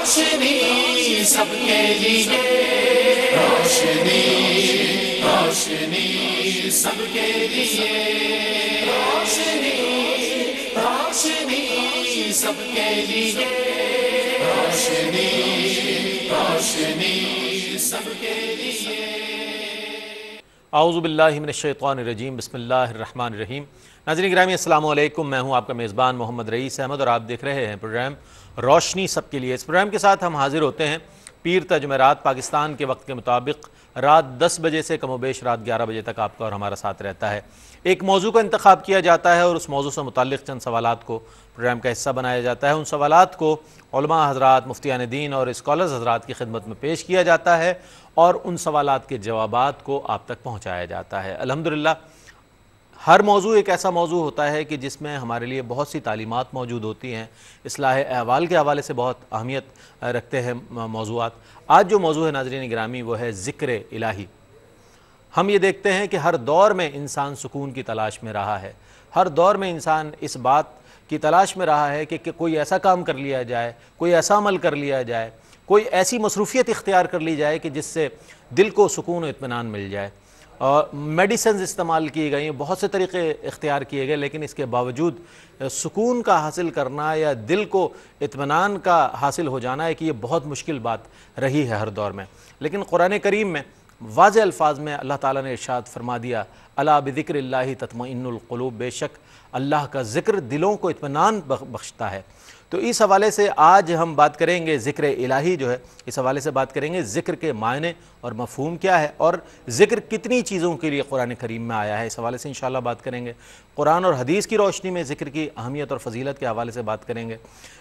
روشنی سب کے لیے، روشنی روشنی سب کے لیے، روشنی روشنی سب کے لیے، روشنی روشنی سب کے لیے۔ اعوذ باللہ من الشیطان الرجیم، بسم اللہ الرحمن الرحیم۔ ناظرین گرامی السلام علیکم، میں ہوں آپ کا میزبان محمد رئیس احمد اور آپ دیکھ رہے ہیں پروگرام روشنی سب کے لیے۔ اس پروگرام کے ساتھ ہم حاضر ہوتے ہیں پیر تا جمعرات پاکستان کے وقت کے مطابق رات 10 بجے سے کم و بیش رات 11 بجے تک آپ کا اور ہمارا ساتھ رہتا ہے۔ ایک موضوع کا انتخاب کیا جاتا ہے اور اس موضوع سے متعلق چند سوالات کو پروگرام کا حصہ بنایا جاتا ہے۔ ان سوالات کو علماء حضرات، مفتیان دین اور اسکالرز حضرات کی خدمت میں پیش کیا جاتا ہے اور ان سوالات کے جوابات کو آپ تک پہنچایا جاتا ہے۔ الحمدللہ ہر موضوع ایک ایسا موضوع ہوتا ہے کہ جس میں ہمارے لیے بہت سی تعلیمات موجود ہوتی ہیں، اصلاح احوال کے حوالے سے بہت اہمیت رکھتے ہیں موضوعات۔ آج جو موضوع ہے ناظرین گرامی وہ ہے ذکر الہی۔ ہم یہ دیکھتے ہیں کہ ہر دور میں انسان سکون کی تلاش میں رہا ہے، ہر دور میں انسان اس بات کی تلاش میں رہا ہے کہ کوئی ایسا کام کر لیا جائے، کوئی ایسا عمل کر لیا جائے، کوئی ایسی مصروفیت اختیار کر لی جائے کہ جس سے دل کو سکون و اطمینان مل جائے۔ اور میڈیسنز استعمال کی گئی ہیں، بہت سے طریقے اختیار کیے گئے، لیکن اس کے باوجود سکون کا حاصل کرنا یا دل کو اطمینان کا حاصل ہو جانا ہے کہ یہ بہت مشکل بات رہی ہے ہر دور میں۔ لیکن قرآن کریم میں واضح الفاظ میں اللہ تعالیٰ نے ارشاد فرما دیا، الا بذکر اللہ تطمئن القلوب، بے شک اللہ کا ذکر دلوں کو اطمینان بخشتا ہے۔ تو اس حوالے سے آج ہم بات کریں گے ذکر الہی جو ہے، اس حوالے سے بات کریں گے ذکر کے معنی اور مفہوم کیا ہے اور ذکر کتنی چیزوں کے لیے قرآن کریم میں آیا ہے، اس حوالے سے انشاءاللہ بات کریں گے۔ قرآن اور حدیث کی روشنی میں ذکر کی اہمیت اور فضیلت کے حوالے سے بات کریں گے،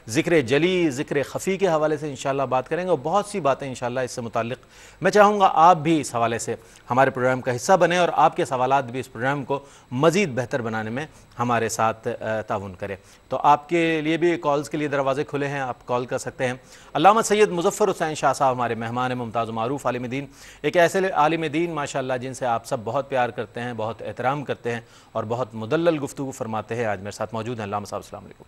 ذکر جلی ذکر خفی کے حوالے سے انشاءاللہ بات کریں گے اور بہت سی باتیں انشاءاللہ اس سے متعلق میں چاہوں گا آپ بھی اس حوالے سے ہمارے پروگرام کا حصہ بنیں اور آپ کے سوالات بھی اس پروگرام کو مزید بہتر بنانے میں ہمارے ساتھ تعاون کریں۔ تو آپ کے لیے بھی کالز کے لیے دروازے کھلے ہیں، آپ کال کر سکتے ہیں۔ علامہ سید مظفر حسین شاہ صاحب ہمارے مہمان ہیں، ممتاز و معروف عالم دین، ایک ایسے عالم دین ماشاءاللہ جن سے آپ سب بہت پیار کرتے ہیں، بہت احترام کرتے ہیں اور بہت مدلل گفتگو فرماتے ہیں۔ آج میرے ساتھ موجود ہیں علامہ صاحب، السلام علیکم۔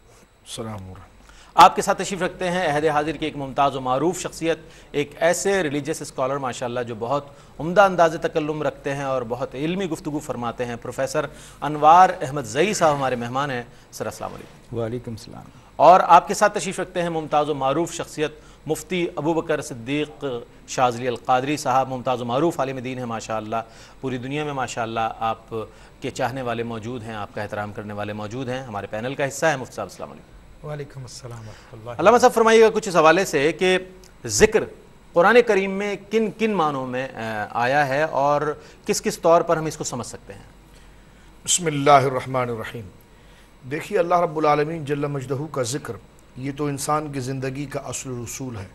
السلام علیکم۔ آپ کے ساتھ تشریف رکھتے ہیں عہد حاضر کی ایک ممتاز و معروف شخصیت، ایک ایسے ریلیجیس اسکالر ماشاءاللہ جو بہت عمدہ انداز تکلم رکھتے ہیں اور بہت علمی گفتگو فرماتے ہیں، پروفیسر انوار احمد زئی صاحب ہمارے مہمان ہیں۔ سر السلام علیکم۔ وعلیکم السلام۔ اور آپ کے ساتھ تشریف رکھتے ہیں ممتاز و معروف شخصیت مفتی ابوبکر صدیق شاذلی القادری صاحب، ممتاز و معروف عالم دین ہیں ماشاءاللہ، پوری دنیا میں ماشاءاللہ آپ کے چاہنے والے موجود ہیں، آپ کا احترام کرنے والے موجود ہیں، ہمارے پینل کا حصہ ہیں۔ مفتی صاحب السلام علیکم۔ وعلیکم السلام ورحمۃ اللہ۔ علامہ صاحب فرمائیے گا کچھ اس حوالے سے کہ ذکر قرآن کریم میں کن کن معنوں میں آیا ہے اور کس کس طور پر ہم اس کو سمجھ سکتے ہیں؟ بسم اللہ الرحمن الرحیم۔ دیکھیے اللہ رب العالمین جل مجدہ کا ذکر یہ تو انسان کی زندگی کا اصل رسول ہے،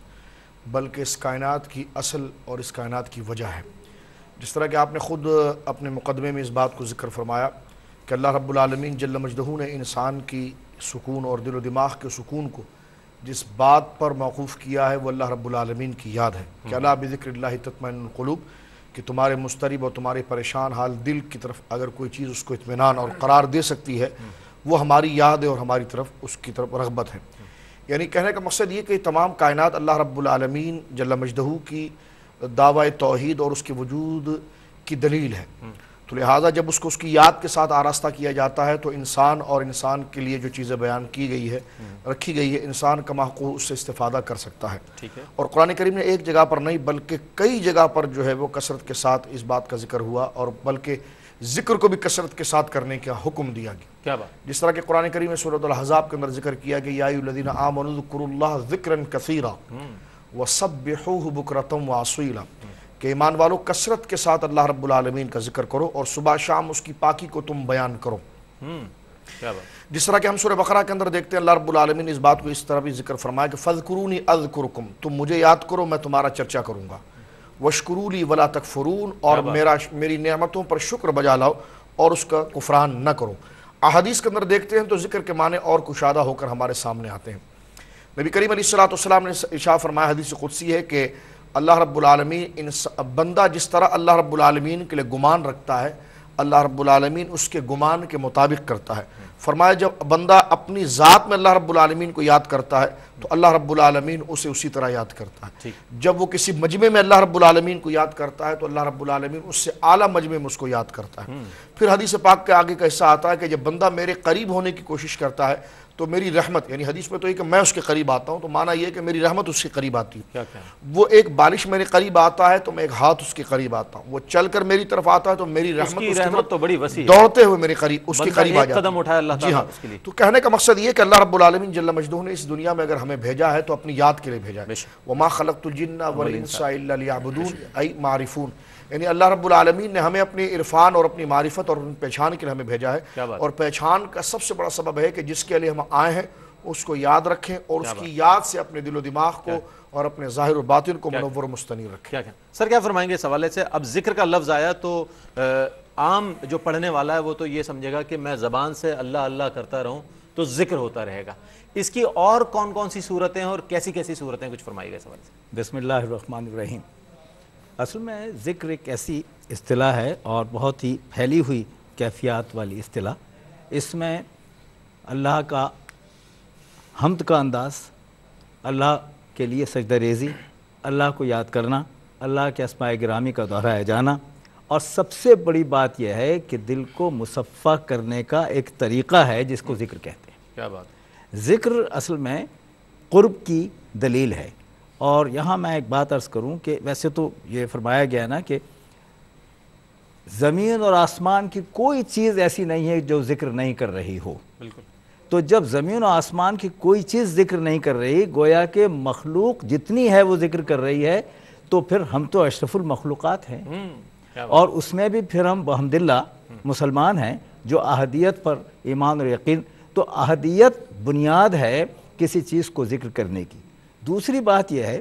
بلکہ اس کائنات کی اصل اور اس کائنات کی وجہ ہے۔ جس طرح کہ آپ نے خود اپنے مقدمے میں اس بات کو ذکر فرمایا کہ اللہ رب العالمین جل مجدہ نے انسان کی سکون اور دل و دماغ کے سکون کو جس بات پر موقوف کیا ہے وہ اللہ رب العالمین کی یاد ہے کہ الا بذکر اللہ تطمئن القلوب، کہ تمہارے مضطرب اور تمہارے پریشان حال دل کی طرف اگر کوئی چیز اس کو اطمینان اور قرار دے سکتی ہے وہ ہماری یاد ہے اور ہماری طرف اس کی طرف رغبت ہے۔ یعنی کہنے کا مقصد یہ کہ تمام کائنات اللہ رب العالمین جل مجدہ کی دعوی توحید اور اس کے وجود کی دلیل ہے، تو لہٰذا جب اس کو اس کی یاد کے ساتھ آراستہ کیا جاتا ہے تو انسان اور انسان کے لیے جو چیزیں بیان کی گئی ہے رکھی گئی ہے انسان کما حقوق اس سے استفادہ کر سکتا ہے۔ اور قرآن کریم نے ایک جگہ پر نہیں بلکہ کئی جگہ پر جو ہے وہ کثرت کے ساتھ اس بات کا ذکر ہوا اور بلکہ ذکر کو بھی کثرت کے ساتھ کرنے کا حکم دیا گیا۔ کیا بات؟ جس طرح کہ قرآن کریم میں سورۃ الاحزاب کے اندر ذکر کیا کہ یا ایھا الذین آمنوا اذکروا اللہ ذکرا کثیرا وسبحوہ بکرۃ وعصیلا، کہ ایمان والو کثرت کے ساتھ اللہ رب العالمین کا ذکر کرو اور صبح شام اس کی پاکی کو تم بیان کرو۔ کیا بات؟ جس طرح کہ ہم سورہ بقرہ کے اندر دیکھتے ہیں اللہ رب العالمین نے اس بات کو اس طرح بھی ذکر فرمایا کہ فاذکرونی اذکرکم، تم مجھے یاد کرو میں تمہارا چرچا کروں گا، واشکروا لی ولا تکفرون، اور میری نعمتوں پر شکر بجا لاؤ اور اس کا کفران نہ کرو۔ احادیث کے اندر دیکھتے ہیں تو ذکر کے معنی اور کشادہ ہو کر ہمارے سامنے آتے ہیں۔ نبی کریم علیہ السلام نے ارشاد فرمایا، حدیث قدسی ہے کہ اللہ رب العالمین بندہ جس طرح اللہ رب العالمین کے لیے گمان رکھتا ہے اللہ رب العالمین اس کے گمان کے مطابق کرتا ہے۔ فرمایا جب بندہ اپنی ذات میں اللہ رب العالمین کو یاد کرتا ہے تو اللہ رب العالمین اسے اسی طرح یاد کرتا ہے۔ جب وہ کسی مجمع میں اللہ رب العالمین کو یاد کرتا ہے تو اللہ رب العالمین اس سے اعلیٰ مجمع میں اس کو یاد کرتا ہے۔ پھر حدیث پاک کے آگے کا حصہ آتا ہے کہ جب بندہ میرے قریب ہونے کی کوشش کرتا ہے تو میری رحمت، یعنی حدیث میں تو یہ کہ میں اس کے قریب آتا ہوں، تو معنی یہ ہے کہ میری رحمت اس کے قریب آتی ہے۔ وہ ایک بالش میرے قریب آتا ہے تو میں ایک ہاتھ اس کے قریب آتا ہوں، وہ چل کر میری طرف آتا ہے تو میری رحمت اس کی طرف تو بڑی وسیع دوڑتے ہوئے میرے قریب اس کے قریب آ جاتی ہے۔ قدم اٹھائے اللہ جی ہاں، تو کہنے کا مقصد یہ کہ اللہ رب العالمین جل مجدہ نے اس دنیا میں اگر ہمیں بھیجا ہے تو اپنی یاد کے لیے بھیجا ہے۔ وما خلقت الجن والانس الا لیعبدون ای معرفون، یعنی اللہ رب العالمین نے ہمیں اپنی عرفان اور اپنی معرفت اور اپنی پہچان کے لیے ہمیں بھیجا ہے، اور پہچان کا سب سے بڑا سبب ہے کہ جس کے لیے ہم آئے ہیں اس کو یاد رکھیں اور اس کی یاد سے اپنے دل و دماغ کو اور اپنے ظاہر و باطن کو منور و مستنیر رکھیں۔ سر کیا فرمائیں گے اس حوالے سے؟ اب ذکر کا لفظ آیا تو عام جو پڑھنے والا ہے وہ تو یہ سمجھے گا کہ میں زبان سے اللہ اللہ کرتا رہوں تو ذکر ہوتا رہے گا، اس کی اور کون کون سی صورتیں اور کیسی کیسی صورتیں کچھ فرمائیے گا اس حوالے سے؟ بسم اللہ الرحمن الرحیم۔ اصل میں ذکر ایک ایسی اصطلاح ہے اور بہت ہی پھیلی ہوئی کیفیات والی اصطلاح۔ اس میں اللہ کا حمد کا انداز، اللہ کے لیے سجدہ ریزی، اللہ کو یاد کرنا، اللہ کے اسماء گرامی کا دہرایا جانا، اور سب سے بڑی بات یہ ہے کہ دل کو مصفہ کرنے کا ایک طریقہ ہے جس کو ذکر کہتے ہیں۔ کیا بات؟ ذکر اصل میں قرب کی دلیل ہے۔ اور یہاں میں ایک بات عرض کروں کہ ویسے تو یہ فرمایا گیا نا کہ زمین اور آسمان کی کوئی چیز ایسی نہیں ہے جو ذکر نہیں کر رہی ہو۔ بالکل۔ تو جب زمین و آسمان کی کوئی چیز ذکر نہیں کر رہی، گویا کہ مخلوق جتنی ہے وہ ذکر کر رہی ہے، تو پھر ہم تو اشرف المخلوقات ہیں، اور اس میں بھی پھر ہم بحمدللہ مسلمان ہیں جو احدیت پر ایمان اور یقین، تو احدیت بنیاد ہے کسی چیز کو ذکر کرنے کی۔ دوسری بات یہ ہے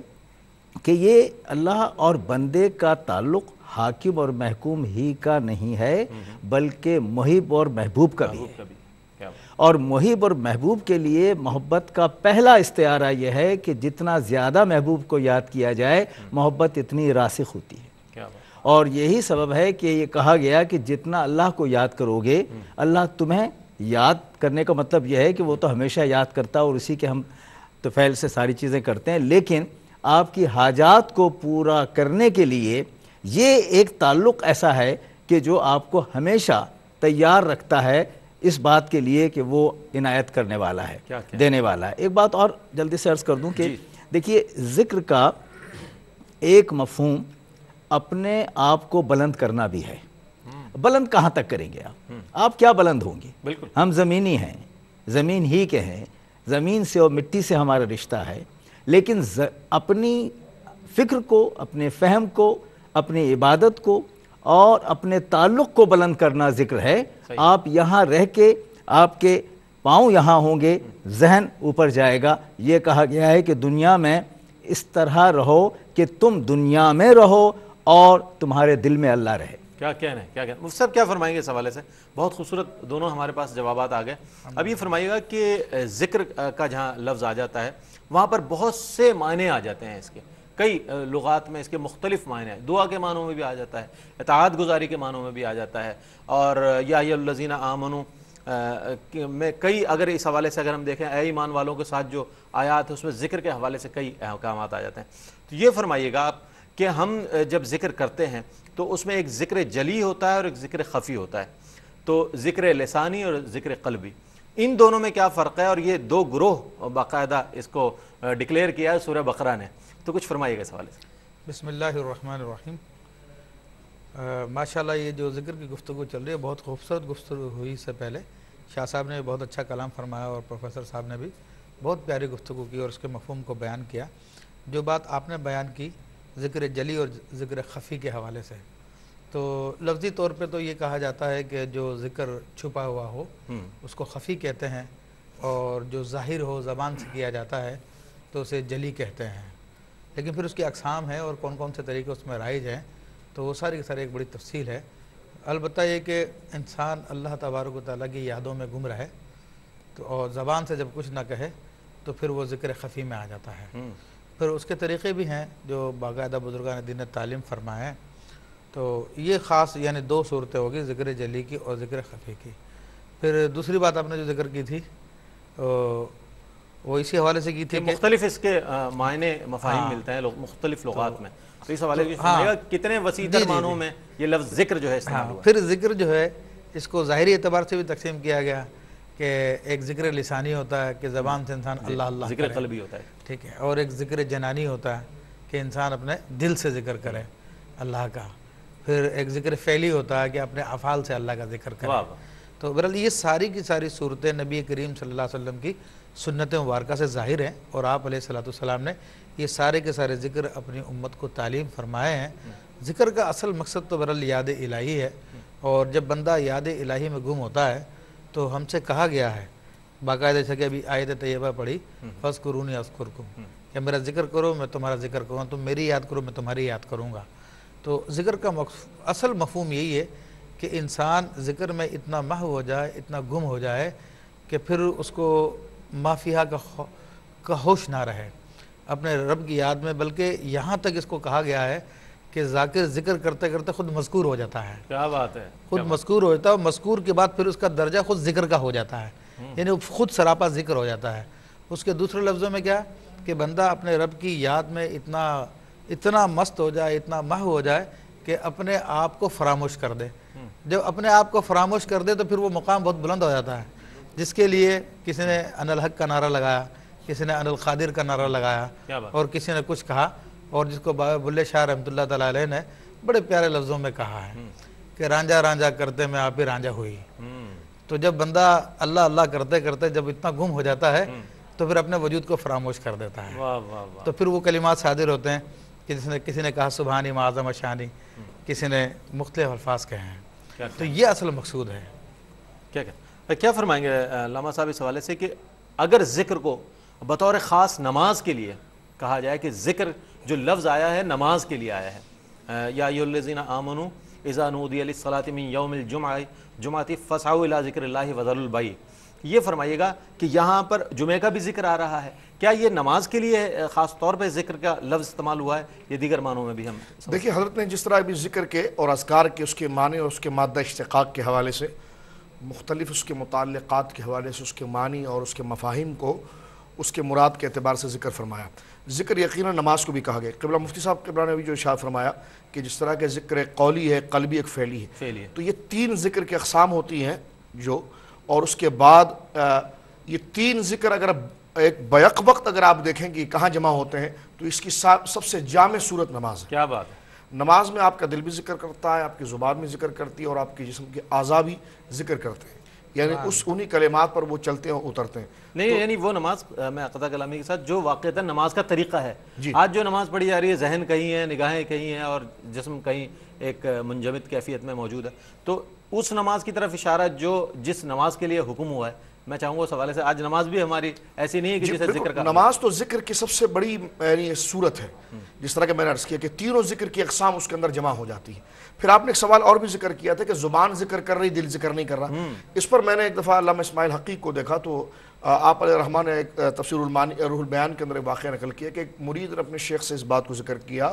کہ یہ اللہ اور بندے کا تعلق حاکم اور محکوم ہی کا نہیں ہے، بلکہ محب اور محبوب کا بھی ہے۔ اور محب اور محبوب کے لیے محبت کا پہلا استعارہ یہ ہے کہ جتنا زیادہ محبوب کو یاد کیا جائے محبت اتنی راسخ ہوتی ہے۔ اور یہی سبب ہے کہ یہ کہا گیا کہ جتنا اللہ کو یاد کرو گے اللہ تمہیں یاد کرنے کا مطلب یہ ہے کہ وہ تو ہمیشہ یاد کرتا اور اسی کے ہم تو فعل سے ساری چیزیں کرتے ہیں، لیکن آپ کی حاجات کو پورا کرنے کے لیے یہ ایک تعلق ایسا ہے کہ جو آپ کو ہمیشہ تیار رکھتا ہے اس بات کے لیے کہ وہ عنایت کرنے والا ہے، دینے والا ہے۔ ایک بات اور جلدی سے عرض کر دوں کہ دیکھیے ذکر کا ایک مفہوم اپنے آپ کو بلند کرنا بھی ہے۔ بلند کہاں تک کریں گے آپ کیا بلند ہوں گے؟ ہم زمینی ہیں، زمین ہی کے ہیں، زمین سے اور مٹی سے ہمارا رشتہ ہے، لیکن اپنی فکر کو، اپنے فہم کو، اپنی عبادت کو اور اپنے تعلق کو بلند کرنا ذکر ہے۔ آپ یہاں رہ کے آپ کے پاؤں یہاں ہوں گے، ذہن اوپر جائے گا۔ یہ کہا گیا ہے کہ دنیا میں اس طرح رہو کہ تم دنیا میں رہو اور تمہارے دل میں اللہ رہے۔ کیا کہنا ہے، کیا کہنا ہے؟ مفتی صاحب کیا فرمائیں گے اس حوالے سے؟ بہت خوبصورت دونوں ہمارے پاس جوابات آ گئے۔ اب یہ فرمائیے گا کہ ذکر کا جہاں لفظ آ جاتا ہے وہاں پر بہت سے معنی آ جاتے ہیں، اس کے کئی لغات میں اس کے مختلف معنی ہیں۔ دعا کے معنوں میں بھی آ جاتا ہے، اطاعت گزاری کے معنوں میں بھی آ جاتا ہے، اور یا ایھا الذین آمنوا میں کئی، اگر اس حوالے سے اگر ہم دیکھیں اے ایمان والوں کے ساتھ جو آیات ہے اس میں ذکر کے حوالے سے کئی احکامات آ جاتے ہیں۔ تو یہ فرمائیے گا آپ کہ ہم جب ذکر کرتے ہیں تو اس میں ایک ذکر جلی ہوتا ہے اور ایک ذکر خفی ہوتا ہے، تو ذکر لسانی اور ذکر قلبی، ان دونوں میں کیا فرق ہے؟ اور یہ دو گروہ باقاعدہ اس کو ڈکلیئر کیا ہے سورہ بقرہ نے، تو کچھ فرمائیے گا اس حوالے سے۔ بسم اللہ الرحمن الرحیم۔ ماشاءاللہ یہ جو ذکر کی گفتگو چل رہی ہے بہت خوبصورت گفتگو ہوئی، سے پہلے شاہ صاحب نے بہت اچھا کلام فرمایا اور پروفیسر صاحب نے بھی بہت پیاری گفتگو کی اور اس کے مفہوم کو بیان کیا۔ جو بات آپ نے بیان کی ذکر جلی اور ذکر خفی کے حوالے سے، تو لفظی طور پہ تو یہ کہا جاتا ہے کہ جو ذکر چھپا ہوا ہو اس کو خفی کہتے ہیں، اور جو ظاہر ہو زبان سے کیا جاتا ہے تو اسے جلی کہتے ہیں۔ لیکن پھر اس کی اقسام ہیں اور کون کون سے طریقے اس میں رائج ہیں، تو وہ ساری کی ساری ایک بڑی تفصیل ہے۔ البتہ یہ کہ انسان اللہ تبارک و تعالیٰ کی یادوں میں گم رہے تو اور زبان سے جب کچھ نہ کہے تو پھر وہ ذکر خفی میں آ جاتا ہے۔ پھر اس کے طریقے بھی ہیں جو باقاعدہ بزرگان دین نے تعلیم فرمائے ہیں، تو یہ خاص یعنی دو صورتیں ہوگی، ذکر جلی کی اور ذکر خفی کی۔ پھر دوسری بات آپ نے جو ذکر کی تھی وہ اسی حوالے سے کی تھی کہ مختلف اس کے معنی مفاہیم ملتے ہیں مختلف لغات میں، تو اس حوالے سے کتنے وسیع تر معنوں میں یہ لفظ ذکر جو ہے استعمال ہوا؟ پھر ذکر جو ہے اس کو ظاہری اعتبار سے بھی تقسیم کیا گیا کہ ایک ذکر لسانی ہوتا ہے کہ زبان سے انسان اللہ اللہ ذکر قلبی ہوتا ہے، ٹھیک ہے، اور ایک ذکر جنانی ہوتا ہے کہ انسان اپنے دل سے ذکر کرے اللہ کا، پھر ایک ذکر فعلی ہوتا ہے کہ اپنے افعال سے اللہ کا ذکر کرے۔ تو بہرحال یہ ساری کی ساری صورتیں نبی کریم صلی اللہ علیہ وسلم کی سنت مبارکہ سے ظاہر ہیں، اور آپ علیہ السلام نے یہ سارے کے سارے ذکر اپنی امت کو تعلیم فرمائے ہیں۔ ذکر کا اصل مقصد تو بہرحال یاد الہی ہے، اور جب بندہ یاد الہی میں گم ہوتا ہے تو ہم سے کہا گیا ہے باقاعدہ سے کہ ابھی آیت طیبہ پڑھی فَاذْكُرُونِي أَذْكُرْكُمْ، کہ میرا ذکر کرو میں تمہارا ذکر کروں، تم میری یاد کرو میں تمہاری یاد کروں گا۔ تو ذکر کا اصل مفہوم یہی ہے کہ انسان ذکر میں اتنا محو ہو جائے، اتنا گم ہو جائے کہ پھر اس کو مافیہ کا ہوش نہ رہے اپنے رب کی یاد میں، بلکہ یہاں تک اس کو کہا گیا ہے کہ ذاکر ذکر کرتے کرتے خود مذکور ہو جاتا ہے۔ کیا بات ہے، خود مذکور ہو جاتا ہے، اور مذکور کے بعد پھر اس کا درجہ خود ذکر کا ہو جاتا ہے، یعنی خود سراپا ذکر ہو جاتا ہے۔ اس کے دوسرے لفظوں میں کیا کہ بندہ اپنے رب کی یاد میں اتنا مست ہو جائے، اتنا محو ہو جائے کہ اپنے آپ کو فراموش کر دے۔ جب اپنے آپ کو فراموش کر دے تو پھر وہ مقام بہت بلند ہو جاتا ہے، جس کے لیے کسی نے ان الحق کا نعرہ لگایا، کسی نے ان القادر کا نعرہ لگایا، اور کسی نے کچھ کہا، اور جس کو بابا بلے شاہ رحمۃ اللہ تعالیٰ علیہ نے بڑے پیارے لفظوں میں کہا ہے کہ رانجھا رانجھا کرتے میں آپ ہی رانجھا ہوئی۔ تو جب بندہ اللہ اللہ کرتے کرتے جب اتنا گم ہو جاتا ہے تو پھر اپنے وجود کو فراموش کر دیتا ہے، تو پھر وہ کلمات صادر ہوتے ہیں کہ کسی نے کہا سبحانی معظم شانی، کسی نے مختلف الفاظ کہے ہیں۔ تو یہ اصل مقصود ہے۔ کیا فرمائیں گے علامہ صاحب اس حوالے سے کہ اگر ذکر کو بطور خاص نماز کے لیے کہا جائے کہ ذکر جو لفظ آیا ہے نماز کے لیے آیا ہے، یا ایھا الذین آمنوا اذا نودی للصلاۃ من یوم الجمعۃ فاسعوا الی ذکر اللہ وذروا البیع، یہ فرمائیے گا کہ یہاں پر جمعہ کا بھی ذکر آ رہا ہے، کیا یہ نماز کے لیے خاص طور پہ ذکر کا لفظ استعمال ہوا ہے، یہ دیگر معنوں میں بھی ہم دیکھیے حضرت نے جس طرح بھی ذکر کے اور اذکار کے اس کے معنی اور اس کے مادہ اشتقاق کے حوالے سے مختلف اس کے متعلقات کے حوالے سے اس کے معنی اور اس کے مفاہیم کو اس کے مراد کے اعتبار سے ذکر فرمایا۔ ذکر یقیناً نماز کو بھی کہا گیا۔ قبلہ مفتی صاحب قبلہ نے بھی جو ارشاد فرمایا کہ جس طرح کے ذکر ایک قولی ہے، قلبی ایک فعلی ہے، تو یہ تین ذکر کی اقسام ہوتی ہیں جو، اور اس کے بعد یہ تین ذکر اگر ایک بیک وقت اگر آپ دیکھیں کہ کہاں جمع ہوتے ہیں تو اس کی سب سے جامع صورت نماز ہے۔ کیا بات ہے، نماز میں آپ کا دل بھی ذکر کرتا ہے، آپ کی زبان بھی ذکر کرتی ہے، اور آپ کے جسم کے اعضاء بھی ذکر کرتے ہیں، یعنی انہی کلمات پر وہ چلتے ہیں اور اترتے ہیں۔ نہیں یعنی وہ نماز میں قطع کلامی کے ساتھ جو واقعتاً نماز کا طریقہ ہے، آج جو نماز پڑھی جا رہی ہے ذہن کہیں ہے، نگاہیں کہیں ہیں، اور جسم کہیں ایک منجمد کیفیت میں موجود ہے، تو اس نماز کی طرف اشارہ جو جس نماز کے لیے حکم ہوا ہے، میں چاہوں گا اس حوالے سے آج نماز بھی ہماری ایسی نہیں ہے کہ جسے ذکر کا نماز تو ذکر کی سب سے بڑی یعنی صورت ہے، جس طرح کہ میں نے عرض کیا کہ تینوں ذکر کی اقسام اس کے اندر جمع ہو جاتی ہے۔ پھر آپ نے ایک سوال اور بھی ذکر کیا تھا کہ زبان ذکر کر رہی دل ذکر نہیں کر رہا، اس پر میں نے ایک دفعہ علامہ اسماعیل حقیق کو دیکھا تو آپ علیہ الرحمٰن نے ایک تفسیر روح البیان کے اندر ایک واقعہ نقل کیا کہ ایک مرید نے اپنے شیخ سے اس بات کو ذکر کیا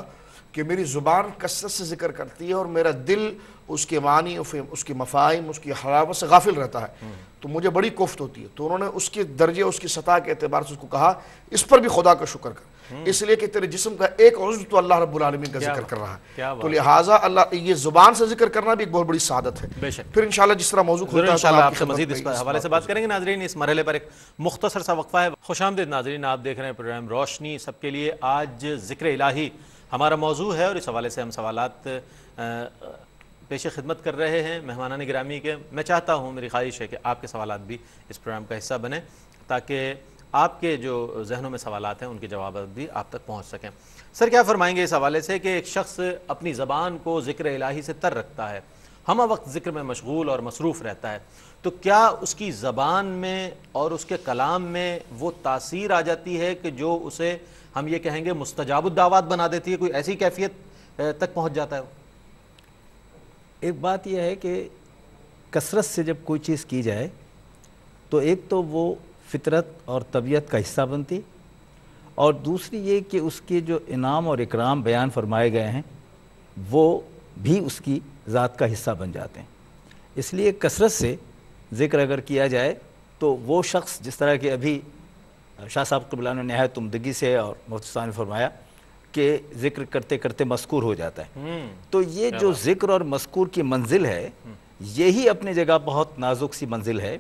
کہ میری زبان کثرت سے ذکر کرتی ہے اور میرا دل اس کے معنی، اس کے مفاہیم، اس کی حلاوت سے غافل رہتا ہے، تو مجھے بڑی کوفت ہوتی ہے۔ تو انہوں نے اس کے درجے، اس کی سطح کے اعتبار سے اس کو کہا اس پر بھی خدا کا شکر کر، اس لیے کہ تیرے جسم کا ایک عضو تو اللہ رب العالمین کا ذکر کر رہا ہے، تو لہٰذا اللہ یہ زبان سے ذکر کرنا بھی ایک بہت بڑی سعادت ہے۔ پھر انشاءاللہ جس طرح موضوع کھلتا ہے انشاءاللہ آپ سے مزید اس حوالے سے بات کریں گے۔ ناظرین اس مرحلے پر ایک مختصر سا وقفہ ہے۔ خوش آمدید ناظرین، آپ دیکھ رہے ہیں پروگرام روشنی سب کے لیے۔ آج ذکر الہی ہمارا موضوع ہے، اور اس حوالے سے ہم سوالات پیش خدمت کر رہے ہیں مہمانان گرامی کے۔ میں چاہتا ہوں، میری خواہش ہے کہ آپ کے سوالات بھی اس پروگرام کا حصہ بنیں، تاکہ آپ کے جو ذہنوں میں سوالات ہیں ان کے جوابات بھی آپ تک پہنچ سکیں۔ سر کیا فرمائیں گے اس حوالے سے کہ ایک شخص اپنی زبان کو ذکر الہی سے تر رکھتا ہے، ہمہ وقت ذکر میں مشغول اور مصروف رہتا ہے، تو کیا اس کی زبان میں اور اس کے کلام میں وہ تاثیر آ جاتی ہے کہ جو اسے ہم یہ کہیں گے مستجاب الدعوات بنا دیتی ہے، کوئی ایسی کیفیت تک پہنچ جاتا ہے؟ ایک بات یہ ہے کہ کثرت سے جب کوئی چیز کی جائے تو ایک تو وہ فطرت اور طبیعت کا حصہ بنتی، اور دوسری یہ کہ اس کے جو انعام اور اکرام بیان فرمائے گئے ہیں وہ بھی اس کی ذات کا حصہ بن جاتے ہیں۔ اس لیے کثرت سے ذکر اگر کیا جائے تو وہ شخص جس طرح کہ ابھی شاہ صاحب قبلہ نے نہایت عمدگی سے اور مفتی نے فرمایا کہ ذکر کرتے کرتے مذکور ہو جاتا ہے، تو یہ جو ذکر اور مذکور کی منزل ہے یہی اپنی جگہ بہت نازک سی منزل ہے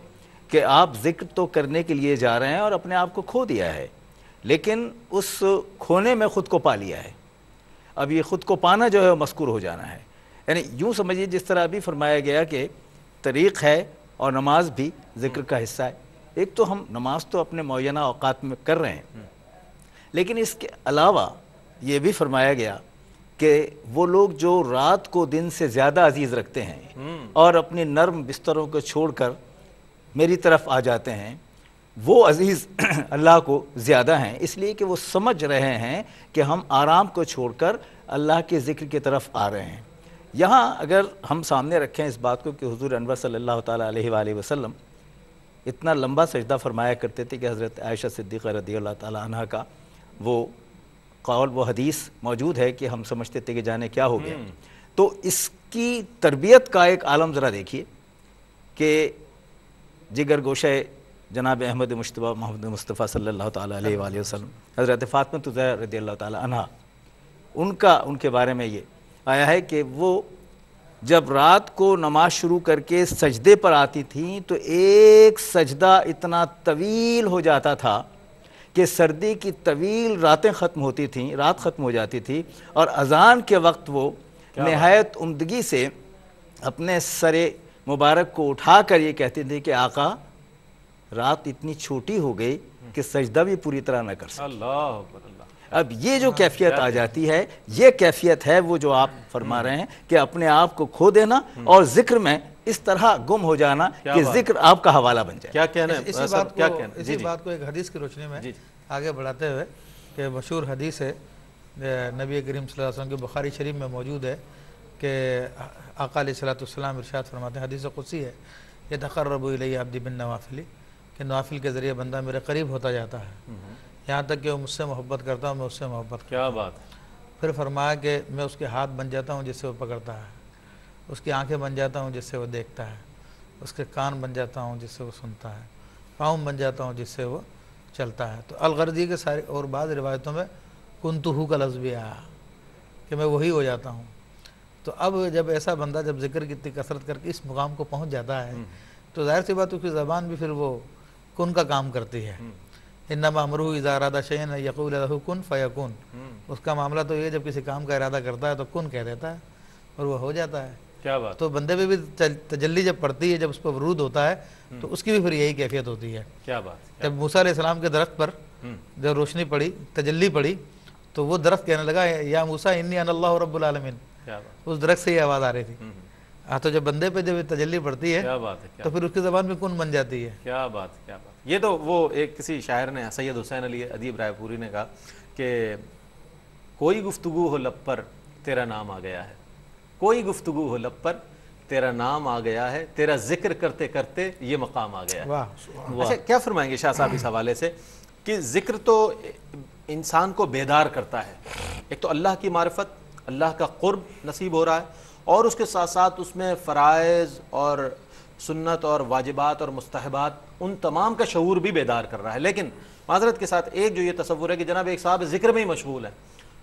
کہ آپ ذکر تو کرنے کے لیے جا رہے ہیں اور اپنے آپ کو کھو دیا ہے، لیکن اس کھونے میں خود کو پا لیا ہے۔ اب یہ خود کو پانا جو ہے وہ مذکور ہو جانا ہے، یعنی یوں سمجھیے جس طرح ابھی فرمایا گیا کہ طریق ہے اور نماز بھی ذکر کا حصہ ہے۔ ایک تو ہم نماز تو اپنے معینہ اوقات میں کر رہے ہیں، لیکن اس کے علاوہ یہ بھی فرمایا گیا کہ وہ لوگ جو رات کو دن سے زیادہ عزیز رکھتے ہیں اور اپنی نرم بستروں کو چھوڑ کر میری طرف آ جاتے ہیں، وہ عزیز اللہ کو زیادہ ہیں، اس لیے کہ وہ سمجھ رہے ہیں کہ ہم آرام کو چھوڑ کر اللہ کے ذکر کی طرف آ رہے ہیں۔ یہاں اگر ہم سامنے رکھیں اس بات کو کہ حضور انور صلی اللہ تعالیٰ علیہ وآلہ وسلم اتنا لمبا سجدہ فرمایا کرتے تھے کہ حضرت عائشہ صدیقہ رضی اللہ تعالیٰ عنہ کا وہ قول وہ حدیث موجود ہے کہ ہم سمجھتے تھے کہ جانے کیا ہو گیا۔ تو اس کی تربیت کا ایک عالم ذرا دیکھیے کہ جگر گوشہ جناب احمد مجتبیٰ محمد مصطفیٰ صلی اللہ تعالیٰ علیہ وآلہ وسلم حضرت فاطمہ زہرا رضی اللہ تعالیٰ عنہ، ان کے بارے میں یہ آیا ہے کہ وہ جب رات کو نماز شروع کر کے سجدے پر آتی تھیں تو ایک سجدہ اتنا طویل ہو جاتا تھا کہ سردی کی طویل راتیں ختم ہوتی تھیں، رات ختم ہو جاتی تھی، اور اذان کے وقت وہ نہایت عمدگی سے اپنے سر مبارک کو اٹھا کر یہ کہتے تھے کہ آقا رات اتنی چھوٹی ہو گئی کہ سجدہ بھی پوری طرح نہ کر سکے۔ اللہ اکبر اللہ۔ اب یہ جو کیفیت آ جاتی ہے، یہ کیفیت ہے وہ جو آپ فرما رہے ہیں کہ اپنے آپ کو کھو دینا اور ذکر میں اس طرح گم ہو جانا کہ ذکر آپ کا حوالہ بن جائے۔ کیا کہنا ہے اسی بات کو ایک حدیث کی روشنی میں آگے بڑھاتے ہوئے کہ مشہور حدیث ہے نبی کریم صلی اللہ علیہ وسلم کی بخاری شریف میں موجود ہے کہ آقا علیہ الصلوۃ والسلام ارشاد فرماتے ہیں، حدیث قدسی ہے، یتقرب الی عبدی بالنوافل، کہ نوافل کے ذریعے بندہ میرے قریب ہوتا جاتا ہے یہاں تک کہ وہ مجھ سے محبت کرتا ہوں، میں اس سے محبت کرتا ہوں۔ کیا بات ہے۔ پھر فرمایا کہ میں اس کے ہاتھ بن جاتا ہوں جس سے وہ پکڑتا ہے، اس کی آنکھیں بن جاتا ہوں جس سے وہ دیکھتا ہے، اس کے کان بن جاتا ہوں جس سے وہ سنتا ہے، پاؤں بن جاتا ہوں جس سے وہ چلتا ہے۔ تو الغرضی کے سارے اور بعض روایتوں میں کنتہو کا لفظ بھی آیا کہ میں وہی ہو جاتا ہوں۔ تو اب جب ایسا بندہ جب ذکر کی اتنی کثرت کر کے اس مقام کو پہنچ جاتا ہے تو ظاہر سی بات اس کی زبان بھی پھر وہ کن کا کام کرتی ہے۔ انما امرہ اذا اراد شیئا ان یقول لہ کن فیکون، اس کا معاملہ تو یہ جب کسی کام کا ارادہ کرتا ہے تو کن کہہ دیتا ہے اور وہ ہو جاتا ہے۔ کیا بات۔ تو بندے پہ بھی تجلی جب پڑتی ہے، جب اس پر ورود ہوتا ہے تو اس کی بھی پھر یہی کیفیت ہوتی ہے۔ کیا بات۔ جب موسیٰ علیہ السلام کے درخت پر جب روشنی پڑی، تجلی پڑی، تو وہ درخت کہنے لگا یا موسیٰ انی انا اللہ رب العالمین، اس درخت سے یہ آواز آ رہی تھی۔ تو جب بندے پہ جب تجلی پڑتی ہے تو پھر اس کی زبان میں کن بن جاتی ہے۔ کیا بات، کیا بات۔ یہ تو وہ ایک کسی شاعر نے، سید حسین علی ادیب رائے پوری نے کہا کہ کوئی گفتگو ہو لب پر تیرا نام آ گیا ہے، کوئی گفتگو ہو لب پر تیرا نام آ گیا ہے، تیرا ذکر کرتے کرتے یہ مقام آ گیا ہے۔ اچھا کیا فرمائیں گے شاہ صاحب اس حوالے سے کہ ذکر تو انسان کو بیدار کرتا ہے، ایک تو اللہ کی معرفت، اللہ کا قرب نصیب ہو رہا ہے، اور اس کے ساتھ ساتھ اس میں فرائض اور سنت اور واجبات اور مستحبات ان تمام کا شعور بھی بیدار کر رہا ہے۔ لیکن معذرت کے ساتھ ایک جو یہ تصور ہے کہ جناب ایک صاحب ذکر میں ہی مشغول ہے،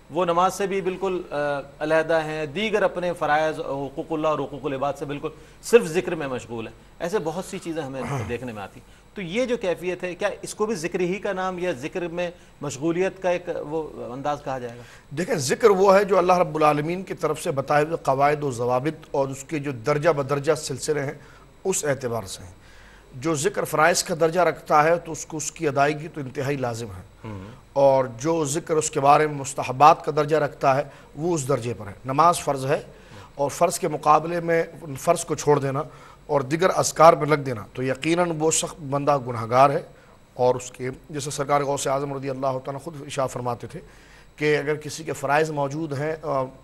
وہ نماز سے بھی بالکل علیحدہ ہیں، دیگر اپنے فرائض حقوق اللہ اور حقوق العباد سے بالکل صرف ذکر میں مشغول ہے، ایسے بہت سی چیزیں ہمیں دیکھنے میں آتی۔ تو یہ جو کیفیت ہے، کیا اس کو بھی ذکر ہی کا نام یا ذکر میں مشغولیت کا ایک وہ انداز کہا جائے گا؟ دیکھیں ذکر وہ ہے جو اللہ رب العالمین کی طرف سے بتائے ہوئے قواعد و ضوابط اور اس کے جو درجہ بدرجہ سلسلے ہیں اس اعتبار سے ہیں۔ جو ذکر فرائض کا درجہ رکھتا ہے تو اس کی ادائیگی تو انتہائی لازم ہے، اور جو ذکر اس کے بارے میں مستحبات کا درجہ رکھتا ہے وہ اس درجے پر ہے۔ نماز فرض ہے اور فرض کے مقابلے میں فرض کو چھوڑ دینا اور دیگر اذکار میں لگ دینا تو یقیناً وہ سخت بندہ گناہگار ہے۔ اور اس کے جیسے سرکار غوث اعظم رضی اللہ تعالیٰ خود ارشاد فرماتے تھے کہ اگر کسی کے فرائض موجود ہیں،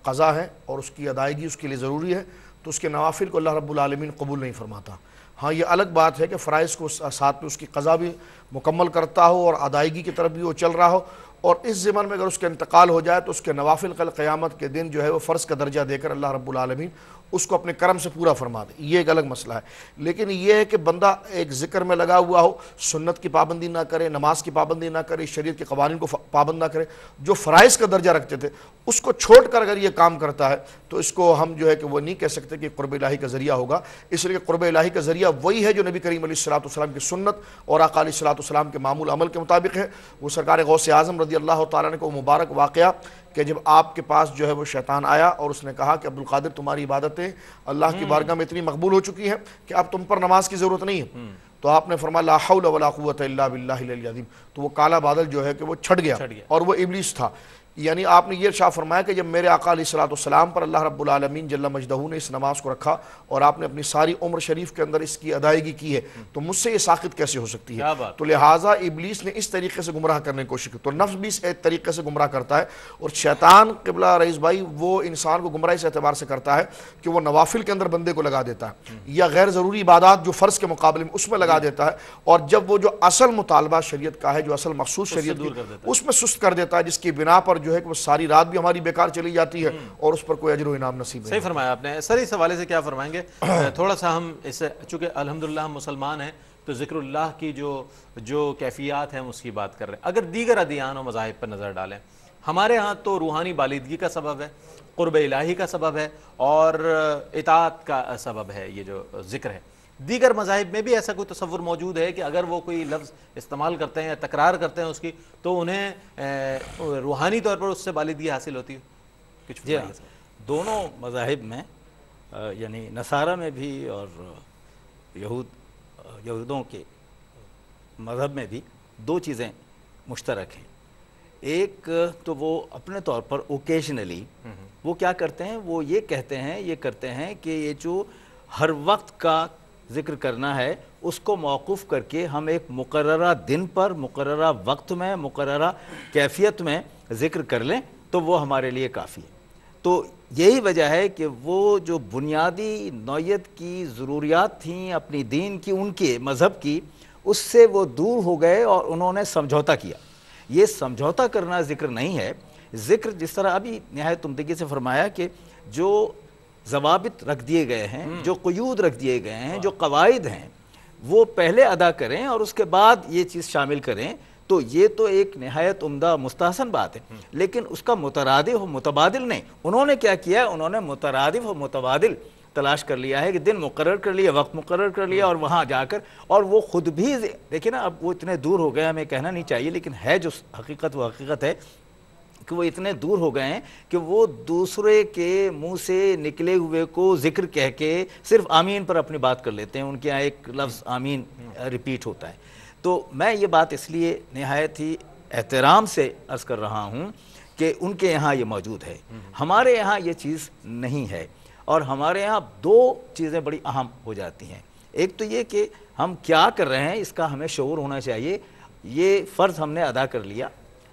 قضا ہے، اور اس کی ادائیگی اس کے لیے ضروری ہے تو اس کے نوافل کو اللہ رب العالمین قبول نہیں فرماتا۔ ہاں یہ الگ بات ہے کہ فرائض کو ساتھ میں اس کی قضا بھی مکمل کرتا ہو اور ادائیگی کی طرف بھی وہ چل رہا ہو، اور اس ضمن میں اگر اس کا انتقال ہو جائے تو اس کے نوافل کل قیامت کے دن جو ہے وہ فرض کا درجہ دے کر اللہ رب العالمین اس کو اپنے کرم سے پورا فرما دے. یہ ایک الگ مسئلہ ہے. لیکن یہ ہے کہ بندہ ایک ذکر میں لگا ہوا ہو, سنت کی پابندی نہ کرے, نماز کی پابندی نہ کرے, شریعت کے قوانین کو پابند نہ کرے, جو فرائض کا درجہ رکھتے تھے اس کو چھوڑ کر اگر یہ کام کرتا ہے تو اس کو ہم جو ہے کہ وہ نہیں کہہ سکتے کہ قرب الہی کا ذریعہ ہوگا. اس لیے کہ قرب الہی کا ذریعہ وہی ہے جو نبی کریم علیہ الصلوۃ والسلام کی سنت اور آقا علیہ الصلوۃ والسلام کے معمول عمل کے مطابق ہے. وہ سرکار غوث اعظم رضی اللہ تعالیٰ نے کو مبارک واقعہ کہ جب آپ کے پاس جو ہے وہ شیطان آیا اور اس نے کہا کہ عبدالقادر تمہاری عبادتیں اللہ کی بارگاہ میں اتنی مقبول ہو چکی ہیں کہ اب تم پر نماز کی ضرورت نہیں ہے. تو آپ نے فرمایا لا حول ولا قوت الا باللہ العلی العظیم. تو وہ کالا بادل جو ہے کہ وہ چھٹ گیا اور وہ ابلیس تھا. یعنی آپ نے یہ ارشاد فرمایا کہ جب میرے آقا علیہ الصلوۃ والسلام پر اللہ رب العالمین جل مجدہ نے اس نماز کو رکھا اور آپ نے اپنی ساری عمر شریف کے اندر اس کی ادائیگی کی ہے تو مجھ سے یہ ساقط کیسے ہو سکتی ہے. تو لہٰذا ابلیس نے اس طریقے سے گمراہ کرنے کی کوشش کی. تو نفس بھی اس طریقے سے گمراہ کرتا ہے اور شیطان قبلہ رئیس بھائی وہ انسان کو گمراہی سے اعتبار سے کرتا ہے کہ وہ نوافل کے اندر بندے کو لگا دیتا ہے یا غیر ضروری عبادات جو فرض کے مقابلے میں اس میں لگا دیتا ہے, اور جب وہ جو اصل مطالبہ شریعت کا ہے, جو اصل مخصوص شریعت کی, اس میں سست کر دیتا ہے, جس کی بنا پر جو ہے کہ وہ ساری رات بھی ہماری بیکار چلی جاتی ہے اور اس پر کوئی اجر و انعام نصیب نہیں. صحیح فرمایا آپ نے. سر اس حوالے سے کیا فرمائیں گے؟ تھوڑا سا ہم اس سے, چونکہ الحمدللہ ہم مسلمان ہیں تو ذکر اللہ کی جو کیفیات ہیں اس کی بات کر رہے ہیں. اگر دیگر ادیان و مذاہب پر نظر ڈالیں, ہمارے ہاں تو روحانی بالیدگی کا سبب ہے, قرب الہی کا سبب ہے اور اطاعت کا سبب ہے یہ جو ذکر ہے. دیگر مذاہب میں بھی ایسا کوئی تصور موجود ہے کہ اگر وہ کوئی لفظ استعمال کرتے ہیں یا تکرار کرتے ہیں اس کی تو انہیں روحانی طور پر اس سے بالیدگی حاصل ہوتی ہے؟ کچھ جی ہاں, دونوں مذاہب میں یعنی نصارہ میں بھی اور یہودوں کے مذہب میں بھی دو چیزیں مشترک ہیں. ایک تو وہ اپنے طور پر اوکیشنلی وہ کیا کرتے ہیں, وہ یہ کرتے ہیں کہ یہ جو ہر وقت کا ذکر کرنا ہے اس کو موقوف کر کے ہم ایک مقررہ دن پر, مقررہ وقت میں, مقررہ کیفیت میں ذکر کر لیں تو وہ ہمارے لیے کافی ہے. تو یہی وجہ ہے کہ وہ جو بنیادی نوعیت کی ضروریات تھیں اپنی دین کی, ان کے مذہب کی, اس سے وہ دور ہو گئے اور انہوں نے سمجھوتا کیا. یہ سمجھوتا کرنا ذکر نہیں ہے. ذکر جس طرح ابھی نہایت عمدگی سے فرمایا کہ جو ضوابط رکھ دیے گئے ہیں, جو قیود رکھ دیے گئے ہیں, جو قواعد ہیں, وہ پہلے ادا کریں اور اس کے بعد یہ چیز شامل کریں, تو یہ تو ایک نہایت عمدہ مستحسن بات ہے. لیکن اس کا مترادف و متبادل نہیں. انہوں نے کیا کیا, انہوں نے مترادف و متبادل تلاش کر لیا ہے کہ دن مقرر کر لیا, وقت مقرر کر لیا اور وہاں جا کر, اور وہ خود بھی دیکھیں نا اب وہ اتنے دور ہو گئے, ہمیں کہنا نہیں چاہیے لیکن ہے جو حقیقت وہ حقیقت ہے کہ وہ اتنے دور ہو گئے ہیں کہ وہ دوسرے کے منہ سے نکلے ہوئے کو ذکر کہہ کے صرف آمین پر اپنی بات کر لیتے ہیں. ان کے یہاں ایک لفظ آمین ریپیٹ ہوتا ہے. تو میں یہ بات اس لیے نہایت ہی احترام سے عرض کر رہا ہوں کہ ان کے یہاں یہ موجود ہے, ہمارے یہاں یہ چیز نہیں ہے. اور ہمارے یہاں دو چیزیں بڑی اہم ہو جاتی ہیں. ایک تو یہ کہ ہم کیا کر رہے ہیں اس کا ہمیں شعور ہونا چاہیے. یہ فرض ہم نے ادا کر لیا,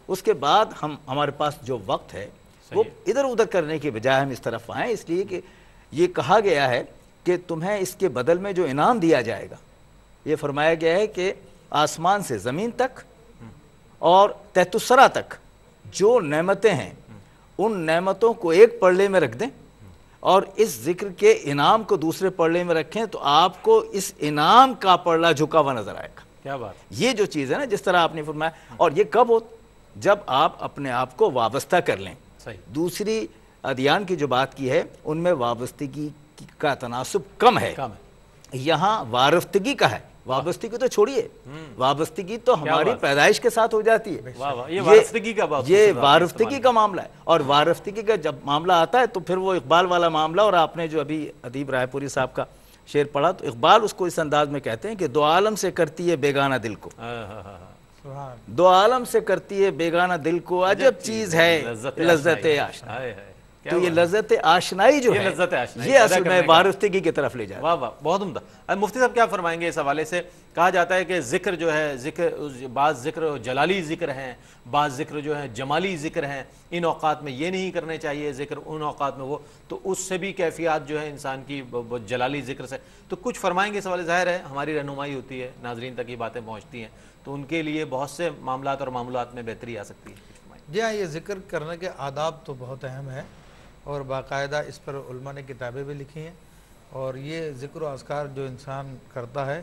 اس کے بعد ہمارے پاس جو وقت ہے وہ ادھر ادھر کرنے کے بجائے ہم اس طرف آئیں, اس لیے کہ یہ کہا گیا ہے کہ تمہیں اس کے بدل میں جو انعام دیا جائے گا, یہ فرمایا گیا ہے کہ آسمان سے زمین تک اور تحت الثری تک جو نعمتیں ہیں ان نعمتوں کو ایک پلڑے میں رکھ دیں اور اس ذکر کے انعام کو دوسرے پلڑے میں رکھیں تو آپ کو اس انعام کا پلڑا جھکا ہوا نظر آئے گا. کیا بات, یہ جو چیز ہے نا جس طرح آپ نے فرمایا, اور یہ کب ہو, جب آپ اپنے آپ کو وابستہ کر لیں. دوسری ادیان کی جو بات کی ہے ان میں وابستگی کا تناسب کم ہے, یہاں وارفتگی کا ہے. وابستگی تو چھوڑیے, وابستگی تو ہماری پیدائش کے ساتھ ہو جاتی ہے. یہ وارفتگی کا معاملہ ہے, اور وارفتگی کا جب معاملہ آتا ہے تو پھر وہ اقبال والا معاملہ. اور آپ نے جو ابھی ادیب رائے پوری صاحب کا شعر پڑھا تو اقبال اس کو اس انداز میں کہتے ہیں کہ دو عالم سے کرتی ہے بیگانہ دل کو, دو عالم سے کرتی ہے بیگانہ دل کو, عجب چیز ہے لذت آشنائی. تو یہ لذت آشنائی جو ہے یہ اصل میں وارفتگی کی طرف لے جائے. واہ واہ, بہت عمدہ. مفتی صاحب کیا فرمائیں گے اس حوالے سے؟ کہا جاتا ہے کہ ذکر جو ہے, بعض ذکر جلالی ذکر ہیں, بعض ذکر جو ہے جمالی ذکر ہیں, ان اوقات میں یہ نہیں کرنے چاہیے ذکر, ان اوقات میں وہ, تو اس سے بھی کیفیات جو ہے انسان کی جلالی ذکر سے. تو کچھ فرمائیں گے اس حوالے؟ ظاہر ہے ہماری رہنمائی ہوتی ہے, ناظرین تک یہ باتیں پہنچتی ہیں تو ان کے لیے بہت سے معاملات اور معاملات میں بہتری آ سکتی ہے. جی ہاں، یہ ذکر کرنے کے آداب تو بہت اہم ہے اور باقاعدہ اس پر علماء نے کتابیں بھی لکھی ہیں، اور یہ ذکر و اذکار جو انسان کرتا ہے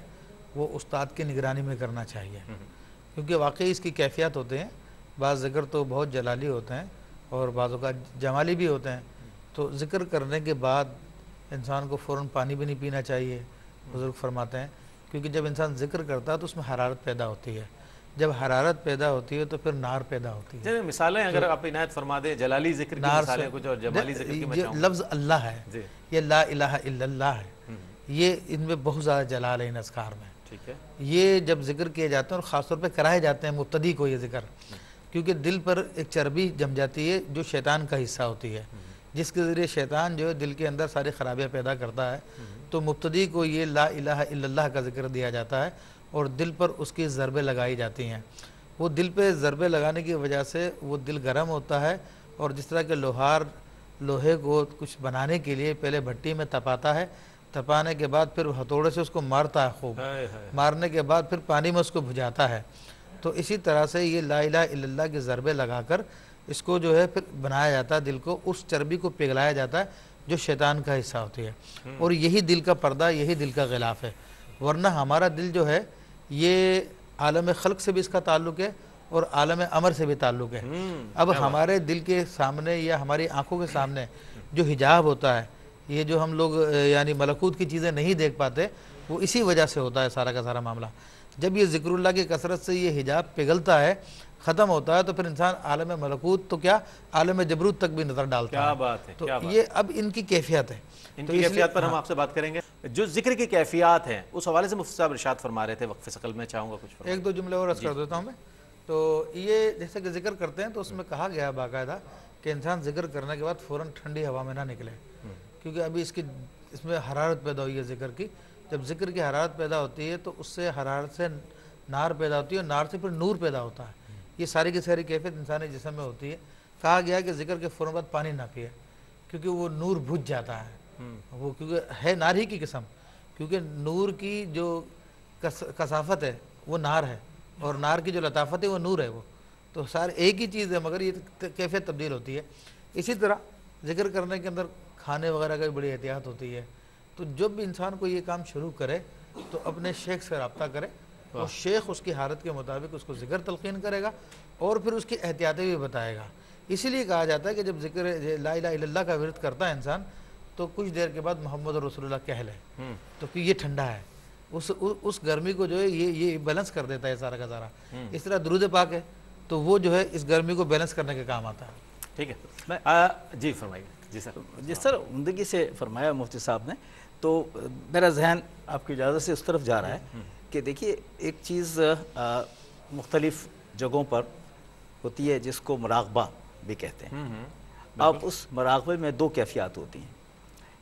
وہ استاد کی نگرانی میں کرنا چاہیے، کیونکہ واقعی اس کی کیفیت ہوتے ہیں۔ بعض ذکر تو بہت جلالی ہوتے ہیں اور بعضوں کا جمالی بھی ہوتے ہیں، تو ذکر کرنے کے بعد انسان کو فوراً پانی بھی نہیں پینا چاہیے، بزرگ فرماتے ہیں، کیونکہ جب انسان ذکر کرتا ہے تو اس میں حرارت پیدا ہوتی ہے، جب حرارت پیدا ہوتی ہے تو پھر نار پیدا ہوتی ہے۔ مثالیں اگر آپ عنایت فرما دیں، جلالی ذکر کی مثالیں کچھ اور جمالی ذکر کی میں چاہوں گا۔ لفظ اللہ ہے، یہ لا الہ الا اللہ ہے، یہ ان میں بہت زیادہ جلال ہے ان اذکار میں۔ ٹھیک ہے، یہ جب ذکر کیے جاتے ہیں اور خاص طور پہ کرائے جاتے ہیں مبتدی کو یہ ذکر، کیونکہ دل پر ایک چربی جم جاتی ہے جو شیطان کا حصہ ہوتی ہے، جس کے ذریعے شیطان جو ہے دل کے اندر ساری خرابیاں پیدا کرتا ہے، تو مبتدی کو یہ لا الہ الا اللہ کا ذکر دیا جاتا ہے اور دل پر اس کی ضربیں لگائی جاتی ہیں۔ وہ دل پہ ضربیں لگانے کی وجہ سے وہ دل گرم ہوتا ہے، اور جس طرح کہ لوہے کو کچھ بنانے کے لیے پہلے بھٹی میں تپاتا ہے، تپانے کے بعد پھر ہتھوڑے سے اس کو مارتا ہے، خوب مارنے کے بعد پھر پانی میں اس کو بھجاتا ہے، تو اسی طرح سے یہ لا الہ الا اللہ کی ضربیں لگا کر اس کو جو ہے پھر بنایا جاتا ہے، دل کو اس چربی کو پگھلایا جاتا ہے جو شیطان کا حصہ ہوتی ہے، اور یہی دل کا پردہ، یہی دل کا غلاف ہے۔ ورنہ ہمارا دل جو ہے یہ عالم خلق سے بھی اس کا تعلق ہے اور عالم امر سے بھی تعلق ہے۔ اب ہمارے دل کے سامنے یا ہماری آنکھوں کے سامنے جو حجاب ہوتا ہے، یہ جو ہم لوگ یعنی ملکوت کی چیزیں نہیں دیکھ پاتے، وہ اسی وجہ سے ہوتا ہے سارا کا سارا معاملہ۔ جب یہ ذکر اللہ کی کثرت سے یہ حجاب پگھلتا ہے، ختم ہوتا ہے، تو پھر انسان عالم ملکوت تو کیا عالم جبروت تک بھی نظر ڈالتا ہے۔ کیا بات ہے، تو یہ اب ان کی کیفیت ہے، ان کی کیفیات پر ہم آپ سے بات کریں گے۔ جو ذکر کی کیفیات ہیں اس حوالے سے مفتی صاحب ارشاد فرما رہے تھے، وقف ثقل میں چاہوں گا کچھ فرمائیں۔ ایک دو جملے اور عرض کر دیتا ہوں میں۔ تو یہ جیسے کہ ذکر کرتے ہیں تو اس میں کہا گیا ہے باقاعدہ کہ انسان ذکر کرنے کے بعد فوراً ٹھنڈی ہوا میں نہ نکلے، کیونکہ ابھی اس میں حرارت پیدا ہوئی ہے ذکر کی۔ جب ذکر کی حرارت پیدا ہوتی ہے تو اس سے حرارت سے نار پیدا ہوتی ہے، اور نار سے پھر نور پیدا ہوتا ہے۔ یہ ساری کی ساری کیفیت انسانی جسم میں ہوتی ہے۔ کہا گیا کہ ذکر کے فوراً بعد پانی نہ پیے، کیونکہ وہ نور بجھ جاتا ہے، وہ کیونکہ ہے نار ہی کی قسم، کیونکہ نور کی جو کثافت ہے وہ نار ہے، اور نار کی جو لطافت ہے وہ نور ہے، وہ تو سارے ایک ہی چیز ہے، مگر یہ کیفیت تبدیل ہوتی ہے۔ اسی طرح ذکر کرنے کے اندر کھانے وغیرہ کا بھی بڑی احتیاط ہوتی ہے۔ تو جب بھی انسان کو یہ کام شروع کرے تو اپنے شیخ سے رابطہ کرے، اور شیخ اس کی حالت کے مطابق اس کو ذکر تلقین کرے گا اور پھر اس کی احتیاطیں بھی بتائے گا۔ اسی لیے کہا جاتا ہے کہ جب ذکر لا الہ الا اللہ کا ورد کرتا ہے انسان تو کچھ دیر کے بعد محمد رسول اللہ کہہ لے، تو کہ یہ ٹھنڈا ہے، اس گرمی کو جو ہے یہ بیلنس کر دیتا ہے سارا کا سارا۔ اس طرح درود پاک ہے تو وہ جو ہے اس گرمی کو بیلنس کرنے کے کام آتا ہے۔ ٹھیک ہے، جی فرمائیے۔ جی سر، جس طرح عمدگی سے فرمایا مفتی صاحب نے، تو میرا ذہن آپ کی اجازت سے اس طرف جا رہا ہے کہ دیکھیے ایک چیز مختلف جگہوں پر ہوتی ہے جس کو مراقبہ بھی کہتے ہیں۔ اب اس مراقبے میں دو کیفیات ہوتی ہیں،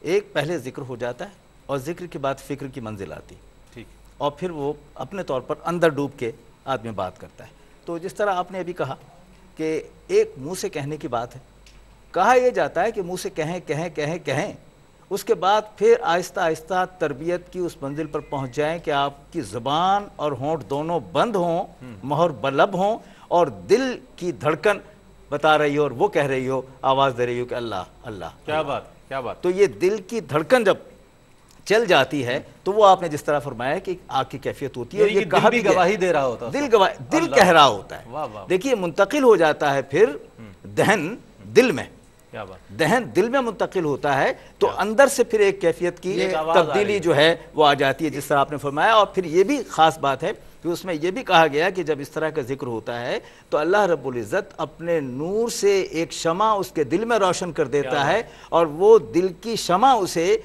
ایک پہلے ذکر ہو جاتا ہے اور ذکر کے بعد فکر کی منزل آتی، ٹھیک، اور پھر وہ اپنے طور پر اندر ڈوب کے آدمی بات کرتا ہے۔ تو جس طرح آپ نے ابھی کہا کہ ایک منہ سے کہنے کی بات ہے، کہا یہ جاتا ہے کہ منہ سے کہیں کہیں کہیں کہیں، اس کے بعد پھر آہستہ آہستہ تربیت کی اس منزل پر پہنچ جائیں کہ آپ کی زبان اور ہونٹ دونوں بند ہوں، مہر بلب ہوں، اور دل کی دھڑکن بتا رہی ہو اور وہ کہہ رہی ہو، آواز دے رہی ہو کہ اللہ اللہ۔ کیا بات، کیا بات۔ تو یہ دل کی دھڑکن جب چل جاتی ہے تو وہ آپ نے جس طرح فرمایا کہ آگ کی کیفیت ہوتی ہے، اور یہ کہا بھی گواہی دے رہا ہوتا ہے، دل کہہ رہا ہوتا ہے۔ دیکھیے منتقل ہو جاتا ہے پھر دہن دل میں، دہن دل میں منتقل ہوتا ہے، تو اندر سے پھر ایک کیفیت کی تبدیلی جو ہے وہ آ جاتی ہے، جس طرح آپ نے فرمایا۔ اور پھر یہ بھی خاص بات ہے کہ اس میں یہ بھی کہا گیا کہ جب اس طرح کا ذکر ہوتا ہے تو اللہ رب العزت اپنے نور سے ایک شمع اس کے دل میں روشن کر دیتا ہے، اور وہ دل کی شمع اسے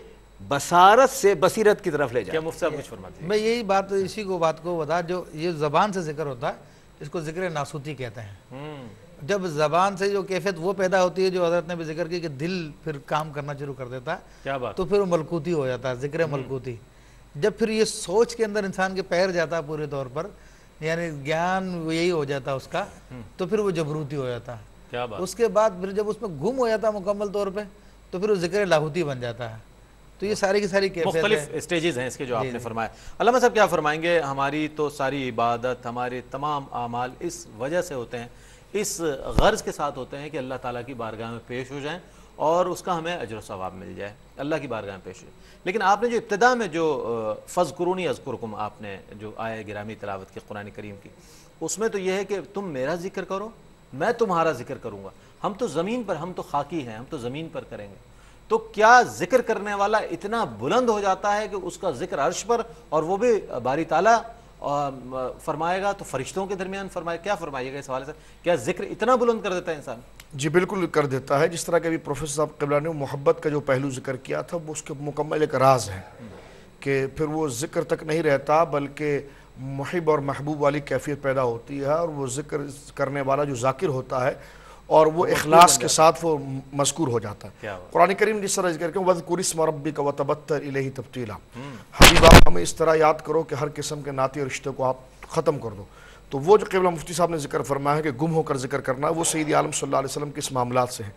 بصارت سے بصیرت کی طرف لے جاتا ہے۔ کیا مفتی صاحب کچھ فرماتے ہیں؟ میں یہی بات اسی کو بات کو بتا، جو یہ زبان سے ذکر ہوتا ہے اس کو ذکر ناسوتی کہتے ہیں۔ جب زبان سے جو کیفیت وہ پیدا ہوتی ہے جو حضرت نے بھی ذکر کی کہ دل پھر کام کرنا شروع کر دیتا ہے، تو پھر وہ ملکوتی ہو جاتا ہے، ذکر ملکوتی۔ جب پھر یہ سوچ کے اندر انسان کے پیر جاتا ہے پورے طور پر، یعنی گیان یہی ہو جاتا ہے اس کا، تو پھر وہ جبروتی ہو جاتا ہے۔ اس کے بعد پھر جب اس میں گم ہو جاتا ہے مکمل طور پہ تو پھر وہ ذکر لاہوتی بن جاتا ہے۔ تو یہ ساری کی ساری مختلف اسٹیجز ہیں اس کے جو آپ نے فرمایا۔ علامہ صاحب کیا فرمائیں گے؟ ہماری تو ساری عبادت، ہمارے تمام اعمال اس وجہ سے ہوتے ہیں اس غرض کے ساتھ ہوتے ہیں کہ اللہ تعالیٰ کی بارگاہ میں پیش ہو جائیں اور اس کا ہمیں اجر و ثواب مل جائے، اللہ کی بارگاہ میں پیش ہو جائے۔ لیکن آپ نے جو ابتدا میں جو فَاذْكُرُونِی اذْكُرْکُم آپ نے جو آیہ گرامی تلاوت کی قرآن کریم کی، اس میں تو یہ ہے کہ تم میرا ذکر کرو میں تمہارا ذکر کروں گا۔ ہم تو زمین پر، ہم تو خاکی ہیں، ہم تو زمین پر کریں گے، تو کیا ذکر کرنے والا اتنا بلند ہو جاتا ہے کہ اس کا ذکر عرش پر، اور وہ بھی باری تعالیٰ فرمائے گا تو فرشتوں کے درمیان فرمائے، کیا فرمائیے گا اس حوالے سے؟ کیا ذکر اتنا بلند کر دیتا ہے انسان؟ جی بالکل کر دیتا ہے۔ جس طرح کہ ابھی پروفیسر صاحب قبلہ نے محبت کا جو پہلو ذکر کیا تھا، وہ اس کے مکمل ایک راز ہے کہ پھر وہ ذکر تک نہیں رہتا بلکہ محب اور محبوب والی کیفیت پیدا ہوتی ہے، اور وہ ذکر کرنے والا جو ذاکر ہوتا ہے اور وہ اخلاص کے ساتھ وہ مذکور ہو جاتا ہے۔ قرآن کریم جس طرح ذکر کہ وَاذْكُرِ اسْمَ رَبِّكَ وَتَبَتَّلْ إِلَيْهِ تَبْتِيلًا، حبیب آپ ہمیں اس طرح یاد کرو کہ ہر قسم کے ناطے اور رشتے کو آپ ختم کر دو۔ تو وہ جو قبلہ مفتی صاحب نے ذکر فرمایا ہے کہ گم ہو کر ذکر کرنا، وہ سید عالم صلی اللہ علیہ وسلم کے اس معاملات سے ہیں۔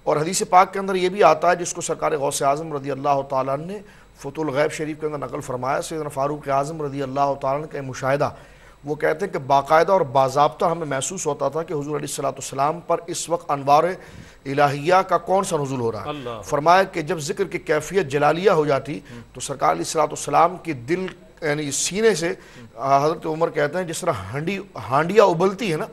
اور حدیث پاک کے اندر یہ بھی آتا ہے جس کو سرکار غوث اعظم رضی اللہ تعالیٰ عنہ نے فتح الغیب شریف کے اندر نقل فرمایا، سیدنا فاروق اعظم رضی اللہ تعالیٰ عنہ کا مشاہدہ، وہ کہتے ہیں کہ باقاعدہ اور باضابطہ ہمیں محسوس ہوتا تھا کہ حضور علیہ السلام پر اس وقت انوار الہیہ کا کون سا نزول ہو رہا ہے۔ فرمایا کہ جب ذکر کی کیفیت جلالیہ ہو جاتی تو سرکار علیہ السلام کی دل یعنی سینے سے، حضرت عمر کہتے ہیں جس طرح ہانڈیاں ابلتی ہے نا،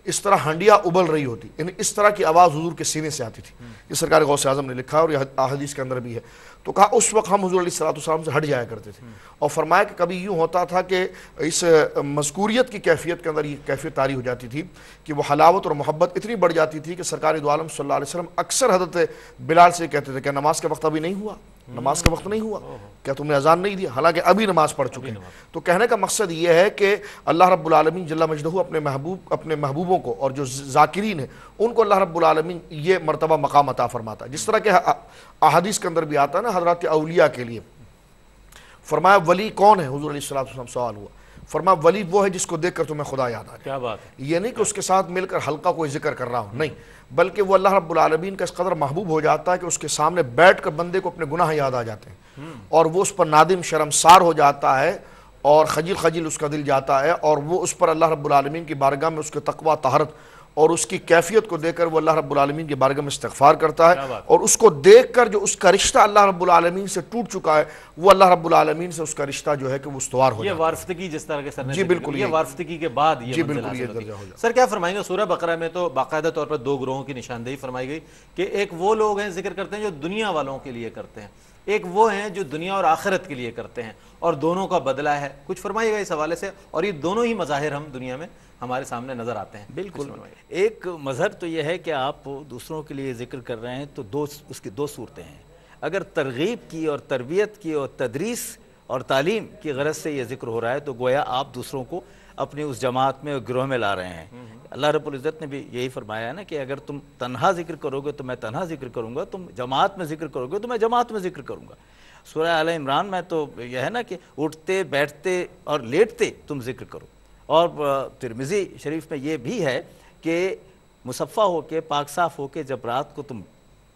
اس طرح ہانڈیاں ابل رہی ہوتی، یعنی اس طرح کی آواز حضور کے سینے سے آتی تھی۔ یہ سرکار غوث اعظم نے لکھا اور یہ احادیث کے اندر بھی ہے۔ تو کہا اس وقت ہم حضور علیہ السلام سے ہٹ جایا کرتے تھے، اور فرمایا کہ کبھی یوں ہوتا تھا کہ اس مذکوریت کی کیفیت کے اندر یہ کیفیت طاری ہو جاتی تھی کہ وہ حلاوت اور محبت اتنی بڑھ جاتی تھی کہ سرکار دو عالم صلی اللہ علیہ وسلم اکثر حضرت بلال سے کہتے تھے کہ نماز کا وقت ابھی نہیں ہوا، نماز کا وقت نہیں ہوا، کیا تم نے اذان نہیں دی؟ حالانکہ ابھی نماز پڑھ چکے ہیں۔ تو کہنے کا مقصد یہ ہے کہ اللہ رب العالمین جل مجدہ اپنے محبوبوں کو اور جو ذاکرین ہیں ان کو اللہ رب العالمین یہ مرتبہ مقام عطا فرماتا ہے۔ جس طرح کہ احادیث کے اندر بھی آتا ہے نا حضرات اولیاء کے لیے، فرمایا ولی کون ہے؟ حضور علیہ السلام سوال ہوا، فرمایا ولی وہ ہے جس کو دیکھ کر تمہیں خدا یاد آ جائے۔ کیا بات ہے! یہ نہیں کہ اس کے ساتھ مل کر ہلکا کوئی ذکر کر رہا ہوں، نہیں، بلکہ وہ اللہ رب العالمین کا اس قدر محبوب ہو جاتا ہے کہ اس کے سامنے بیٹھ کر بندے کو اپنے گناہ یاد آ جاتے ہیں، اور وہ اس پر نادم شرمسار ہو جاتا ہے، اور خجل خجل اس کا دل جاتا ہے، اور وہ اس پر اللہ رب العالمین کی بارگاہ میں اس کے تقوی طہارت اور اس کی کیفیت کو دیکھ کر وہ اللہ رب العالمین کی بارگاہ میں استغفار کرتا ہے، اور اس کو دیکھ کر جو اس کا رشتہ اللہ رب العالمین سے ٹوٹ چکا ہے وہ اللہ رب العالمین سے اس کا رشتہ جو ہے کہ وہ استوار ہو جاتا ہے۔ یہ وارفتگی جس طرح کے سر نے جی بالکل، یہ وارفتگی کے بعد یہ منزل حاصل ہوتی ہے۔ سر کیا فرمائیں گے؟ سورہ بقرہ میں تو باقاعدہ طور پر دو گروہوں کی نشاندہی فرمائی گئی کہ ایک وہ لوگ ہیں ذکر کرتے ہیں جو دنیا والوں کے لیے کرتے ہیں، ایک وہ ہیں جو دنیا اور آخرت کے لیے کرتے ہیں، اور دونوں کا بدلہ ہے۔ کچھ فرمائیے گا اس حوالے سے، اور یہ دونوں ہی مظاہر ہم دنیا میں ہمارے سامنے نظر آتے ہیں۔ بالکل، ایک مظہر تو یہ ہے کہ آپ دوسروں کے لیے ذکر کر رہے ہیں تو اس کی دو صورتیں ہیں۔ اگر ترغیب کی اور تربیت کی اور تدریس اور تعلیم کی غرض سے یہ ذکر ہو رہا ہے تو گویا آپ دوسروں کو اپنی اس جماعت میں اور گروہ میں لا رہے ہیں۔ اللہ رب العزت نے بھی یہی فرمایا ہے نا کہ اگر تم تنہا ذکر کرو گے تو میں تنہا ذکر کروں گا، تم جماعت میں ذکر کرو گے تو میں جماعت میں ذکر کروں گا۔ سورہ آل عمران میں تو یہ ہے نا کہ اٹھتے بیٹھتے اور لیٹتے تم ذکر کرو، اور ترمذی شریف میں یہ بھی ہے کہ مصفہ ہو کے پاک صاف ہو کے جب رات کو تم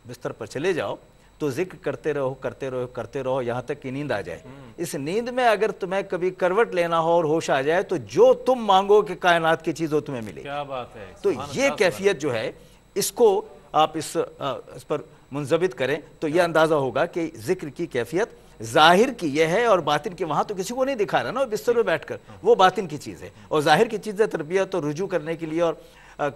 بستر پر چلے جاؤ تو ذکر کرتے رہو کرتے رہو کرتے رہو یہاں تک کہ نیند آ جائے۔ اس نیند میں اگر تمہیں کبھی کروٹ لینا ہو اور ہوش آ جائے تو جو تم مانگو کہ کائنات کی چیز وہ تمہیں ملے۔ کیا بات ہے! تو یہ کیفیت جو ہے اس کو آپ اس پر منضبط کریں تو یہ اندازہ ہوگا کہ ذکر کی کیفیت ظاہر کی یہ ہے، اور باطن کی وہاں تو کسی کو نہیں دکھا رہا نا بستر میں بیٹھ کر، وہ باطن کی چیز ہے، اور ظاہر کی چیز ہے تربیت اور رجوع کرنے کے لیے اور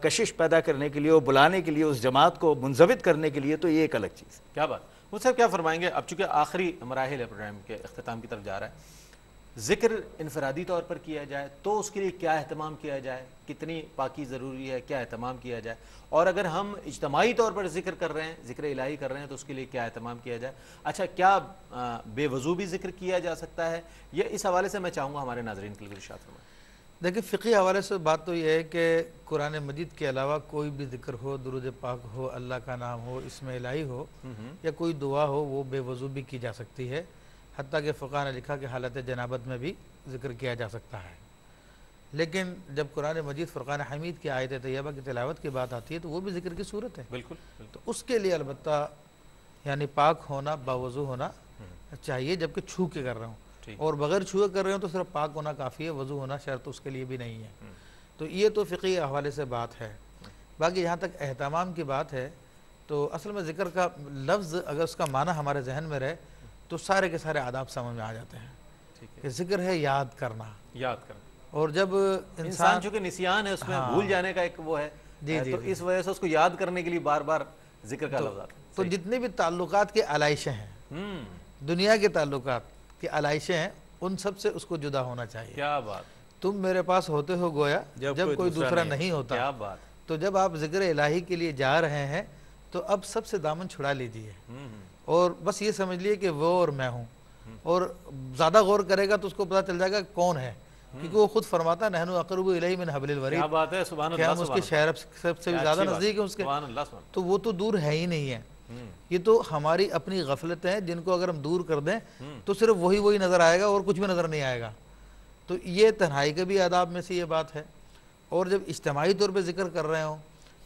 کشش پیدا کرنے کے لیے اور بلانے کے لیے اس جماعت کو منضبط کرنے کے لیے، تو یہ ایک الگ چیز۔ کیا بات! وہ صاحب کیا فرمائیں گے؟ اب چونکہ آخری مراحل ہے پروگرام کے اختتام کی طرف جا رہا ہے، ذکر انفرادی طور پر کیا جائے تو اس کے لیے کیا اہتمام کیا جائے، کتنی پاکی ضروری ہے، کیا اہتمام کیا جائے، اور اگر ہم اجتماعی طور پر ذکر کر رہے ہیں، ذکر الہی کر رہے ہیں تو اس کے لیے کیا اہتمام کیا جائے؟ اچھا، کیا بے وضو بھی ذکر کیا جا سکتا ہے؟ یہ اس حوالے سے میں چاہوں گا ہمارے ناظرین کے لیے ارشاد فرمائیں۔ دیکھیں فقہی حوالے سے بات تو یہ ہے کہ قرآن مجید کے علاوہ کوئی بھی ذکر ہو، درود پاک ہو، اللہ کا نام ہو، اسم الہی ہو یا کوئی دعا ہو، وہ بے وضو بھی کی جا سکتی ہے، حتیٰ کہ فقہ نے لکھا کہ حالت جنابت میں بھی ذکر کیا جا سکتا ہے۔ لیکن جب قرآن مجید فرقان حمید کی آیت طیبہ کی تلاوت کی بات آتی ہے تو وہ بھی ذکر کی صورت ہے، بالکل۔ تو اس کے لیے البتہ یعنی پاک ہونا، باوضو ہونا چاہیے، جبکہ چھو کے کر رہا ہوں، اور بغیر چھوئے کر رہے ہوں تو صرف پاک ہونا کافی ہے، وضو ہونا شرط اس کے لیے بھی نہیں ہے۔ تو یہ تو فقہی حوالے سے بات ہے۔ باقی جہاں تک اہتمام کی بات ہے تو اصل میں ذکر کا لفظ اگر اس کا معنی ہمارے ذہن میں رہے تو سارے کے سارے آداب سمجھ میں آ جاتے ہیں کہ ذکر ہے یاد کرنا، یاد کرنا، اور جب انسان چونکہ نسیان ہے اس میں بھول جانے کا ایک وہ ہے، تو اس وجہ سے اس کو یاد کرنے کے لیے بار بار ذکر کا لفظ آتا ہے۔ تو جتنے بھی تعلقات کے علائشیں ہیں، دنیا کے تعلقات کے علائشیں ہیں، ان سب سے اس کو جدا ہونا چاہیے۔ کیا بات، تم میرے پاس ہوتے ہو گویا جب کوئی دوسرا نہیں ہوتا۔ کیا بات، تو جب آپ ذکر الہی کے لیے جا رہے ہیں تو اب سب سے دامن چھڑا لیجئے اور بس یہ سمجھ لیے کہ وہ اور میں ہوں، اور زیادہ غور کرے گا تو اس کو پتہ چل جائے گا کون ہے، کیونکہ وہ خود فرماتا ہے نحن اقرب الیہ من حبل الورید۔ کیا بات ہے، سبحان کہ اللہ، ہم اس کے شہر سب سے بھی زیادہ نزدیک ہیں اس کے، سبحان اللہ، سبحان تو وہ تو دور ہے ہی نہیں ہے۔ یہ تو ہماری اپنی غفلتیں ہیں جن کو اگر ہم دور کر دیں تو صرف وہی نظر آئے گا اور کچھ بھی نظر نہیں آئے گا۔ تو یہ تنہائی کے بھی آداب میں سے یہ بات ہے۔ اور جب اجتماعی طور پہ ذکر کر رہے ہوں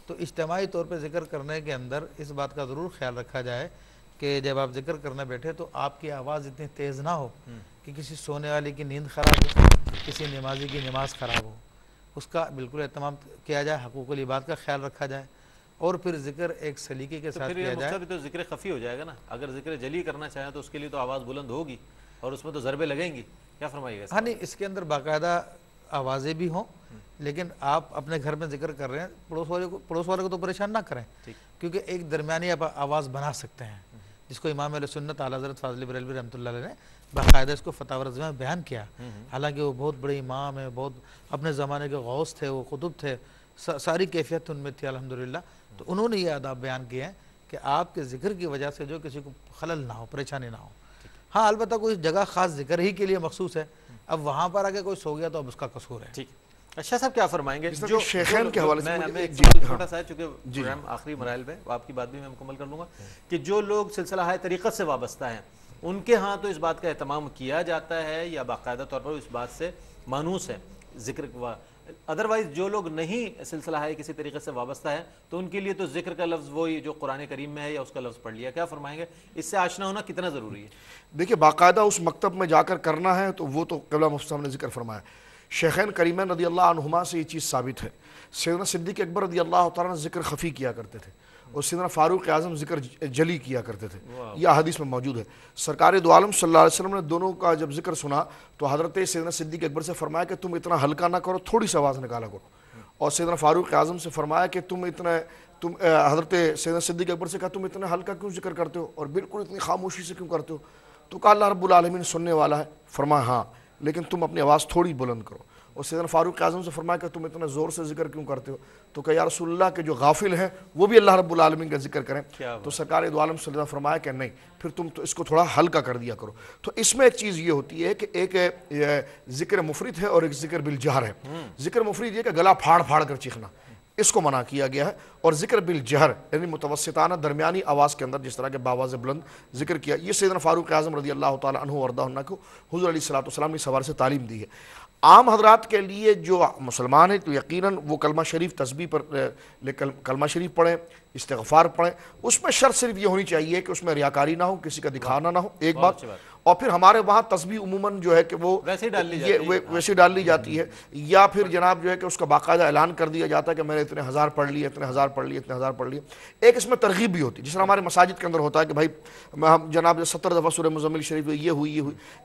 تو اجتماعی طور پہ ذکر کرنے کے اندر اس بات کا ضرور خیال رکھا جائے کہ جب آپ ذکر کرنے بیٹھے تو آپ کی آواز اتنی تیز نہ ہو کہ کسی سونے والے کی نیند خراب ہو، کسی نمازی کی نماز خراب ہو۔ اس کا بالکل اہتمام کیا جائے، حقوق العباد کا خیال رکھا جائے، اور پھر ذکر ایک سلیقے کے ساتھ کیا جائے۔ تو ذکر خفی ہو جائے گا نا، اگر ذکر جلی کرنا چاہیں تو اس کے لیے تو آواز بلند ہوگی اور اس میں تو ضربے لگیں گی، کیا فرمائیے گا؟ ہاں نہیں، اس کے اندر باقاعدہ آوازیں بھی ہوں، لیکن آپ اپنے گھر میں ذکر کر رہے ہیں، پڑوس والے کو تو پریشان نہ کریں، کیونکہ ایک درمیانی آپ آواز بنا سکتے ہیں، جس کو امام اہل سنت اعلیٰ حضرت فاضل بریلوی رحمۃ اللہ علیہ نے باقاعدہ اس کو فتاوی رضویہ میں بیان کیا۔ حالانکہ وہ بہت بڑے امام ہیں، بہت اپنے زمانے کے غوث تھے، وہ قطب تھے، ساری کیفیت ان میں تھی الحمدللہ۔ تو انہوں نے یہ آداب بیان کیے ہیں کہ آپ کے ذکر کی وجہ سے جو کسی کو خلل نہ ہو، پریشانی نہ ہو۔ ہاں البتہ کوئی جگہ خاص ذکر ہی کے لیے مخصوص ہے، اب وہاں پر آگے کوئی سو گیا تو اب اس کا قصور ہے۔ ٹھیک، اچھا صاحب کیا فرمائیں گے؟ جو شیخین کے حوالے سے میں ایک چھوٹا سا ہے، چونکہ پروگرام آخری مراحل میں آپ کی بات بھی میں مکمل کر لوں گا، کہ جو لوگ سلسلہ ہائے طریقت سے وابستہ ہیں ان کے ہاں تو اس بات کا اہتمام کیا جاتا ہے یا باقاعدہ طور پر اس بات سے مانوس ہے ذکر، ادروائز جو لوگ نہیں سلسلہ ہے کسی طریقے سے وابستہ ہے تو ان کے لیے تو ذکر کا لفظ وہی جو قرآن کریم میں ہے یا اس کا لفظ پڑھ لیا، کیا فرمائیں گے؟ اس سے آشنا ہونا کتنا ضروری ہے؟ دیکھیے باقاعدہ اس مکتب میں جا کر کرنا ہے تو وہ تو قبلہ مفتی صاحب نے ذکر فرمایا۔ شیخین کریمین رضی اللہ عنہما سے یہ چیز ثابت ہے۔ سیدنا صدیق اکبر رضی اللہ تعالیٰ نے ذکر خفی کیا کرتے تھے اور سیدنا فاروق اعظم ذکر جلی کیا کرتے تھے، یہ حدیث میں موجود ہے۔ سرکار دو عالم صلی اللہ علیہ وسلم نے دونوں کا جب ذکر سنا تو حضرت سیدنا صدیق اکبر سے فرمایا کہ تم اتنا ہلکا نہ کرو، تھوڑی سی آواز نکالا کرو، اور سیدنا فاروق اعظم سے فرمایا کہ حضرت سیدنا صدیق اکبر سے کہا تم اتنا ہلکا کیوں ذکر کرتے ہو اور بالکل اتنی خاموشی سے کیوں کرتے ہو؟ تو کہا اللہ رب العالمین سننے والا ہے، فرمایا ہاں لیکن تم اپنی آواز تھوڑی بلند کرو۔ اور سیدنا فاروق اعظم سے فرمایا کہ تم اتنا زور سے ذکر کیوں کرتے ہو؟ تو کہ یا رسول اللہ کے جو غافل ہیں وہ بھی اللہ رب العالمین کا ذکر کریں۔ تو سرکار دو عالم صلی اللہ علیہ وسلم فرمایا کہ نہیں، پھر تم تو اس کو تھوڑا ہلکا کر دیا کرو۔ تو اس میں ایک چیز یہ ہوتی ہے کہ ایک ذکر مفرد ہے اور ایک ذکر بالجہر ہے۔ ذکر مفرد یہ کہ گلا پھاڑ پھاڑ کر چیخنا، اس کو منع کیا گیا ہے، اور ذکر بالجہر یعنی متوسطانہ درمیانی آواز کے اندر جس طرح کے باواز بلند ذکر کیا، یہ سیدنا فاروق اعظم رضی اللہ تعالیٰ عنہ وارضہ عنہ کو حضور علیہ السلام نے اس حوالے سے تعلیم دی ہے۔ عام حضرات کے لیے جو مسلمان ہیں تو یقیناً وہ کلمہ شریف تسبیح پر کلمہ شریف پڑھیں، استغفار پڑھیں، اس میں شرط صرف یہ ہونی چاہیے کہ اس میں ریاکاری نہ ہو، کسی کا دکھانا نہ ہو، ایک بات۔ اور پھر ہمارے وہاں تسبیح عموماً جو ہے کہ وہ ویسے ڈال لی جاتی ہے، یا پھر جناب جو ہے کہ اس کا باقاعدہ اعلان کر دیا جاتا ہے کہ میں نے اتنے ہزار پڑھ لیے، اتنے ہزار پڑھ لیے، اتنے ہزار پڑھ لیے۔ ایک اس میں ترغیب بھی ہوتی ہے، جس طرح ہمارے مساجد کے اندر ہوتا ہے کہ بھائی جناب 70 دفعہ سورہ مزمل شریف یہ ہوئی۔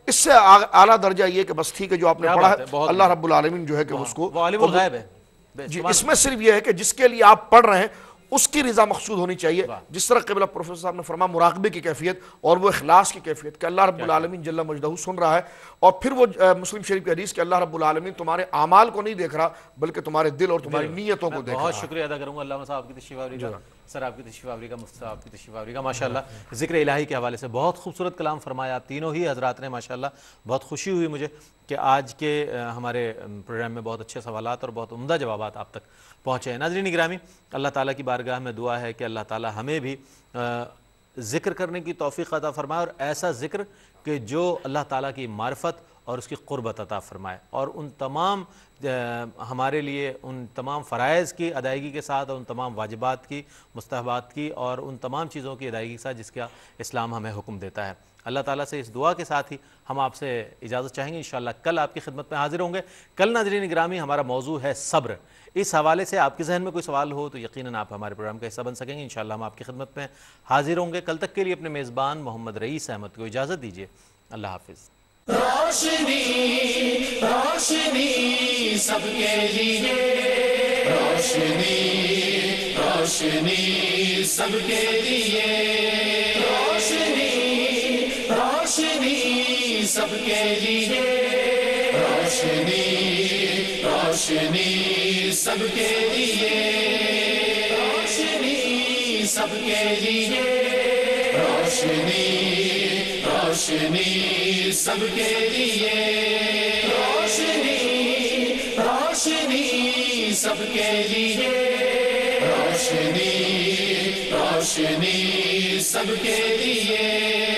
اس سے اعلیٰ درجہ یہ کہ بس ٹھیک ہے جو آپ نے پڑھا ہے اللہ رب العالمین جو ہے کہ اس کو عالم الغیب ہے۔ جی اس میں صرف یہ ہے کہ جس کے لیے آپ پڑھ رہے ہیں اس کی رضا مقصود ہونی چاہیے، جس طرح قبلہ پروفیسر صاحب نے فرمایا مراقبے کی کیفیت اور وہ اخلاص کی کیفیت کہ اللہ رب العالمین جل مجدہ سن رہا ہے، اور پھر وہ مسلم شریف کی حدیث کہ اللہ رب العالمین تمہارے اعمال کو نہیں دیکھ رہا بلکہ تمہارے دل اور تمہاری نیتوں کو دیکھ رہا ہے۔ بہت شکریہ ادا کروں گا علامہ صاحب آپ کی تشریف آوری کا، سر آپ کی تشریف آوری کا، مفتی صاحب آپ کی تشریف آوری کا، ماشاءاللہ ذکر الہی کے حوالے سے بہت خوبصورت کلام فرمایا آپ تینوں ہی حضرات نے، ماشاءاللہ بہت خوشی ہوئی مجھے کہ آج کے ہمارے پروگرام میں بہت اچھے سوالات اور بہت عمدہ جوابات آپ تک پہنچے ہیں۔ ناظرین گرامی، اللہ تعالیٰ کی بارگاہ میں دعا ہے کہ اللہ تعالیٰ ہمیں بھی ذکر کرنے کی توفیق عطا فرمائے، اور ایسا ذکر کہ جو اللہ تعالیٰ کی معرفت اور اس کی قربت عطا فرمائے، اور ان تمام ہمارے لیے ان تمام فرائض کی ادائیگی کے ساتھ، اور ان تمام واجبات کی، مستحبات کی، اور ان تمام چیزوں کی ادائیگی کے ساتھ جس کا اسلام ہمیں حکم دیتا ہے۔ اللہ تعالیٰ سے اس دعا کے ساتھ ہی ہم آپ سے اجازت چاہیں گے، انشاءاللہ کل آپ کی خدمت میں حاضر ہوں گے۔ کل ناظرین گرامی ہمارا موضوع ہے صبر۔ اس حوالے سے آپ کے ذہن میں کوئی سوال ہو تو یقیناً آپ ہمارے پروگرام کا حصہ بن سکیں گے، انشاءاللہ ہم آپ کی خدمت میں حاضر ہوں گے۔ کل تک کے لیے اپنے میزبان محمد رئیس احمد کو اجازت دیجیے، اللہ حافظ۔ روشنی روشنی سب کے لیے، روشنی روشنی سب کے لیے، روشنی روشنی سب کے لیے، روشنی روشنی سب کے لیے، روشنی سب کے لیے، روشنی روشنی سب کے لیے، روشنی روشنی سب کے لیے، روشنی روشنی سب کے لیے۔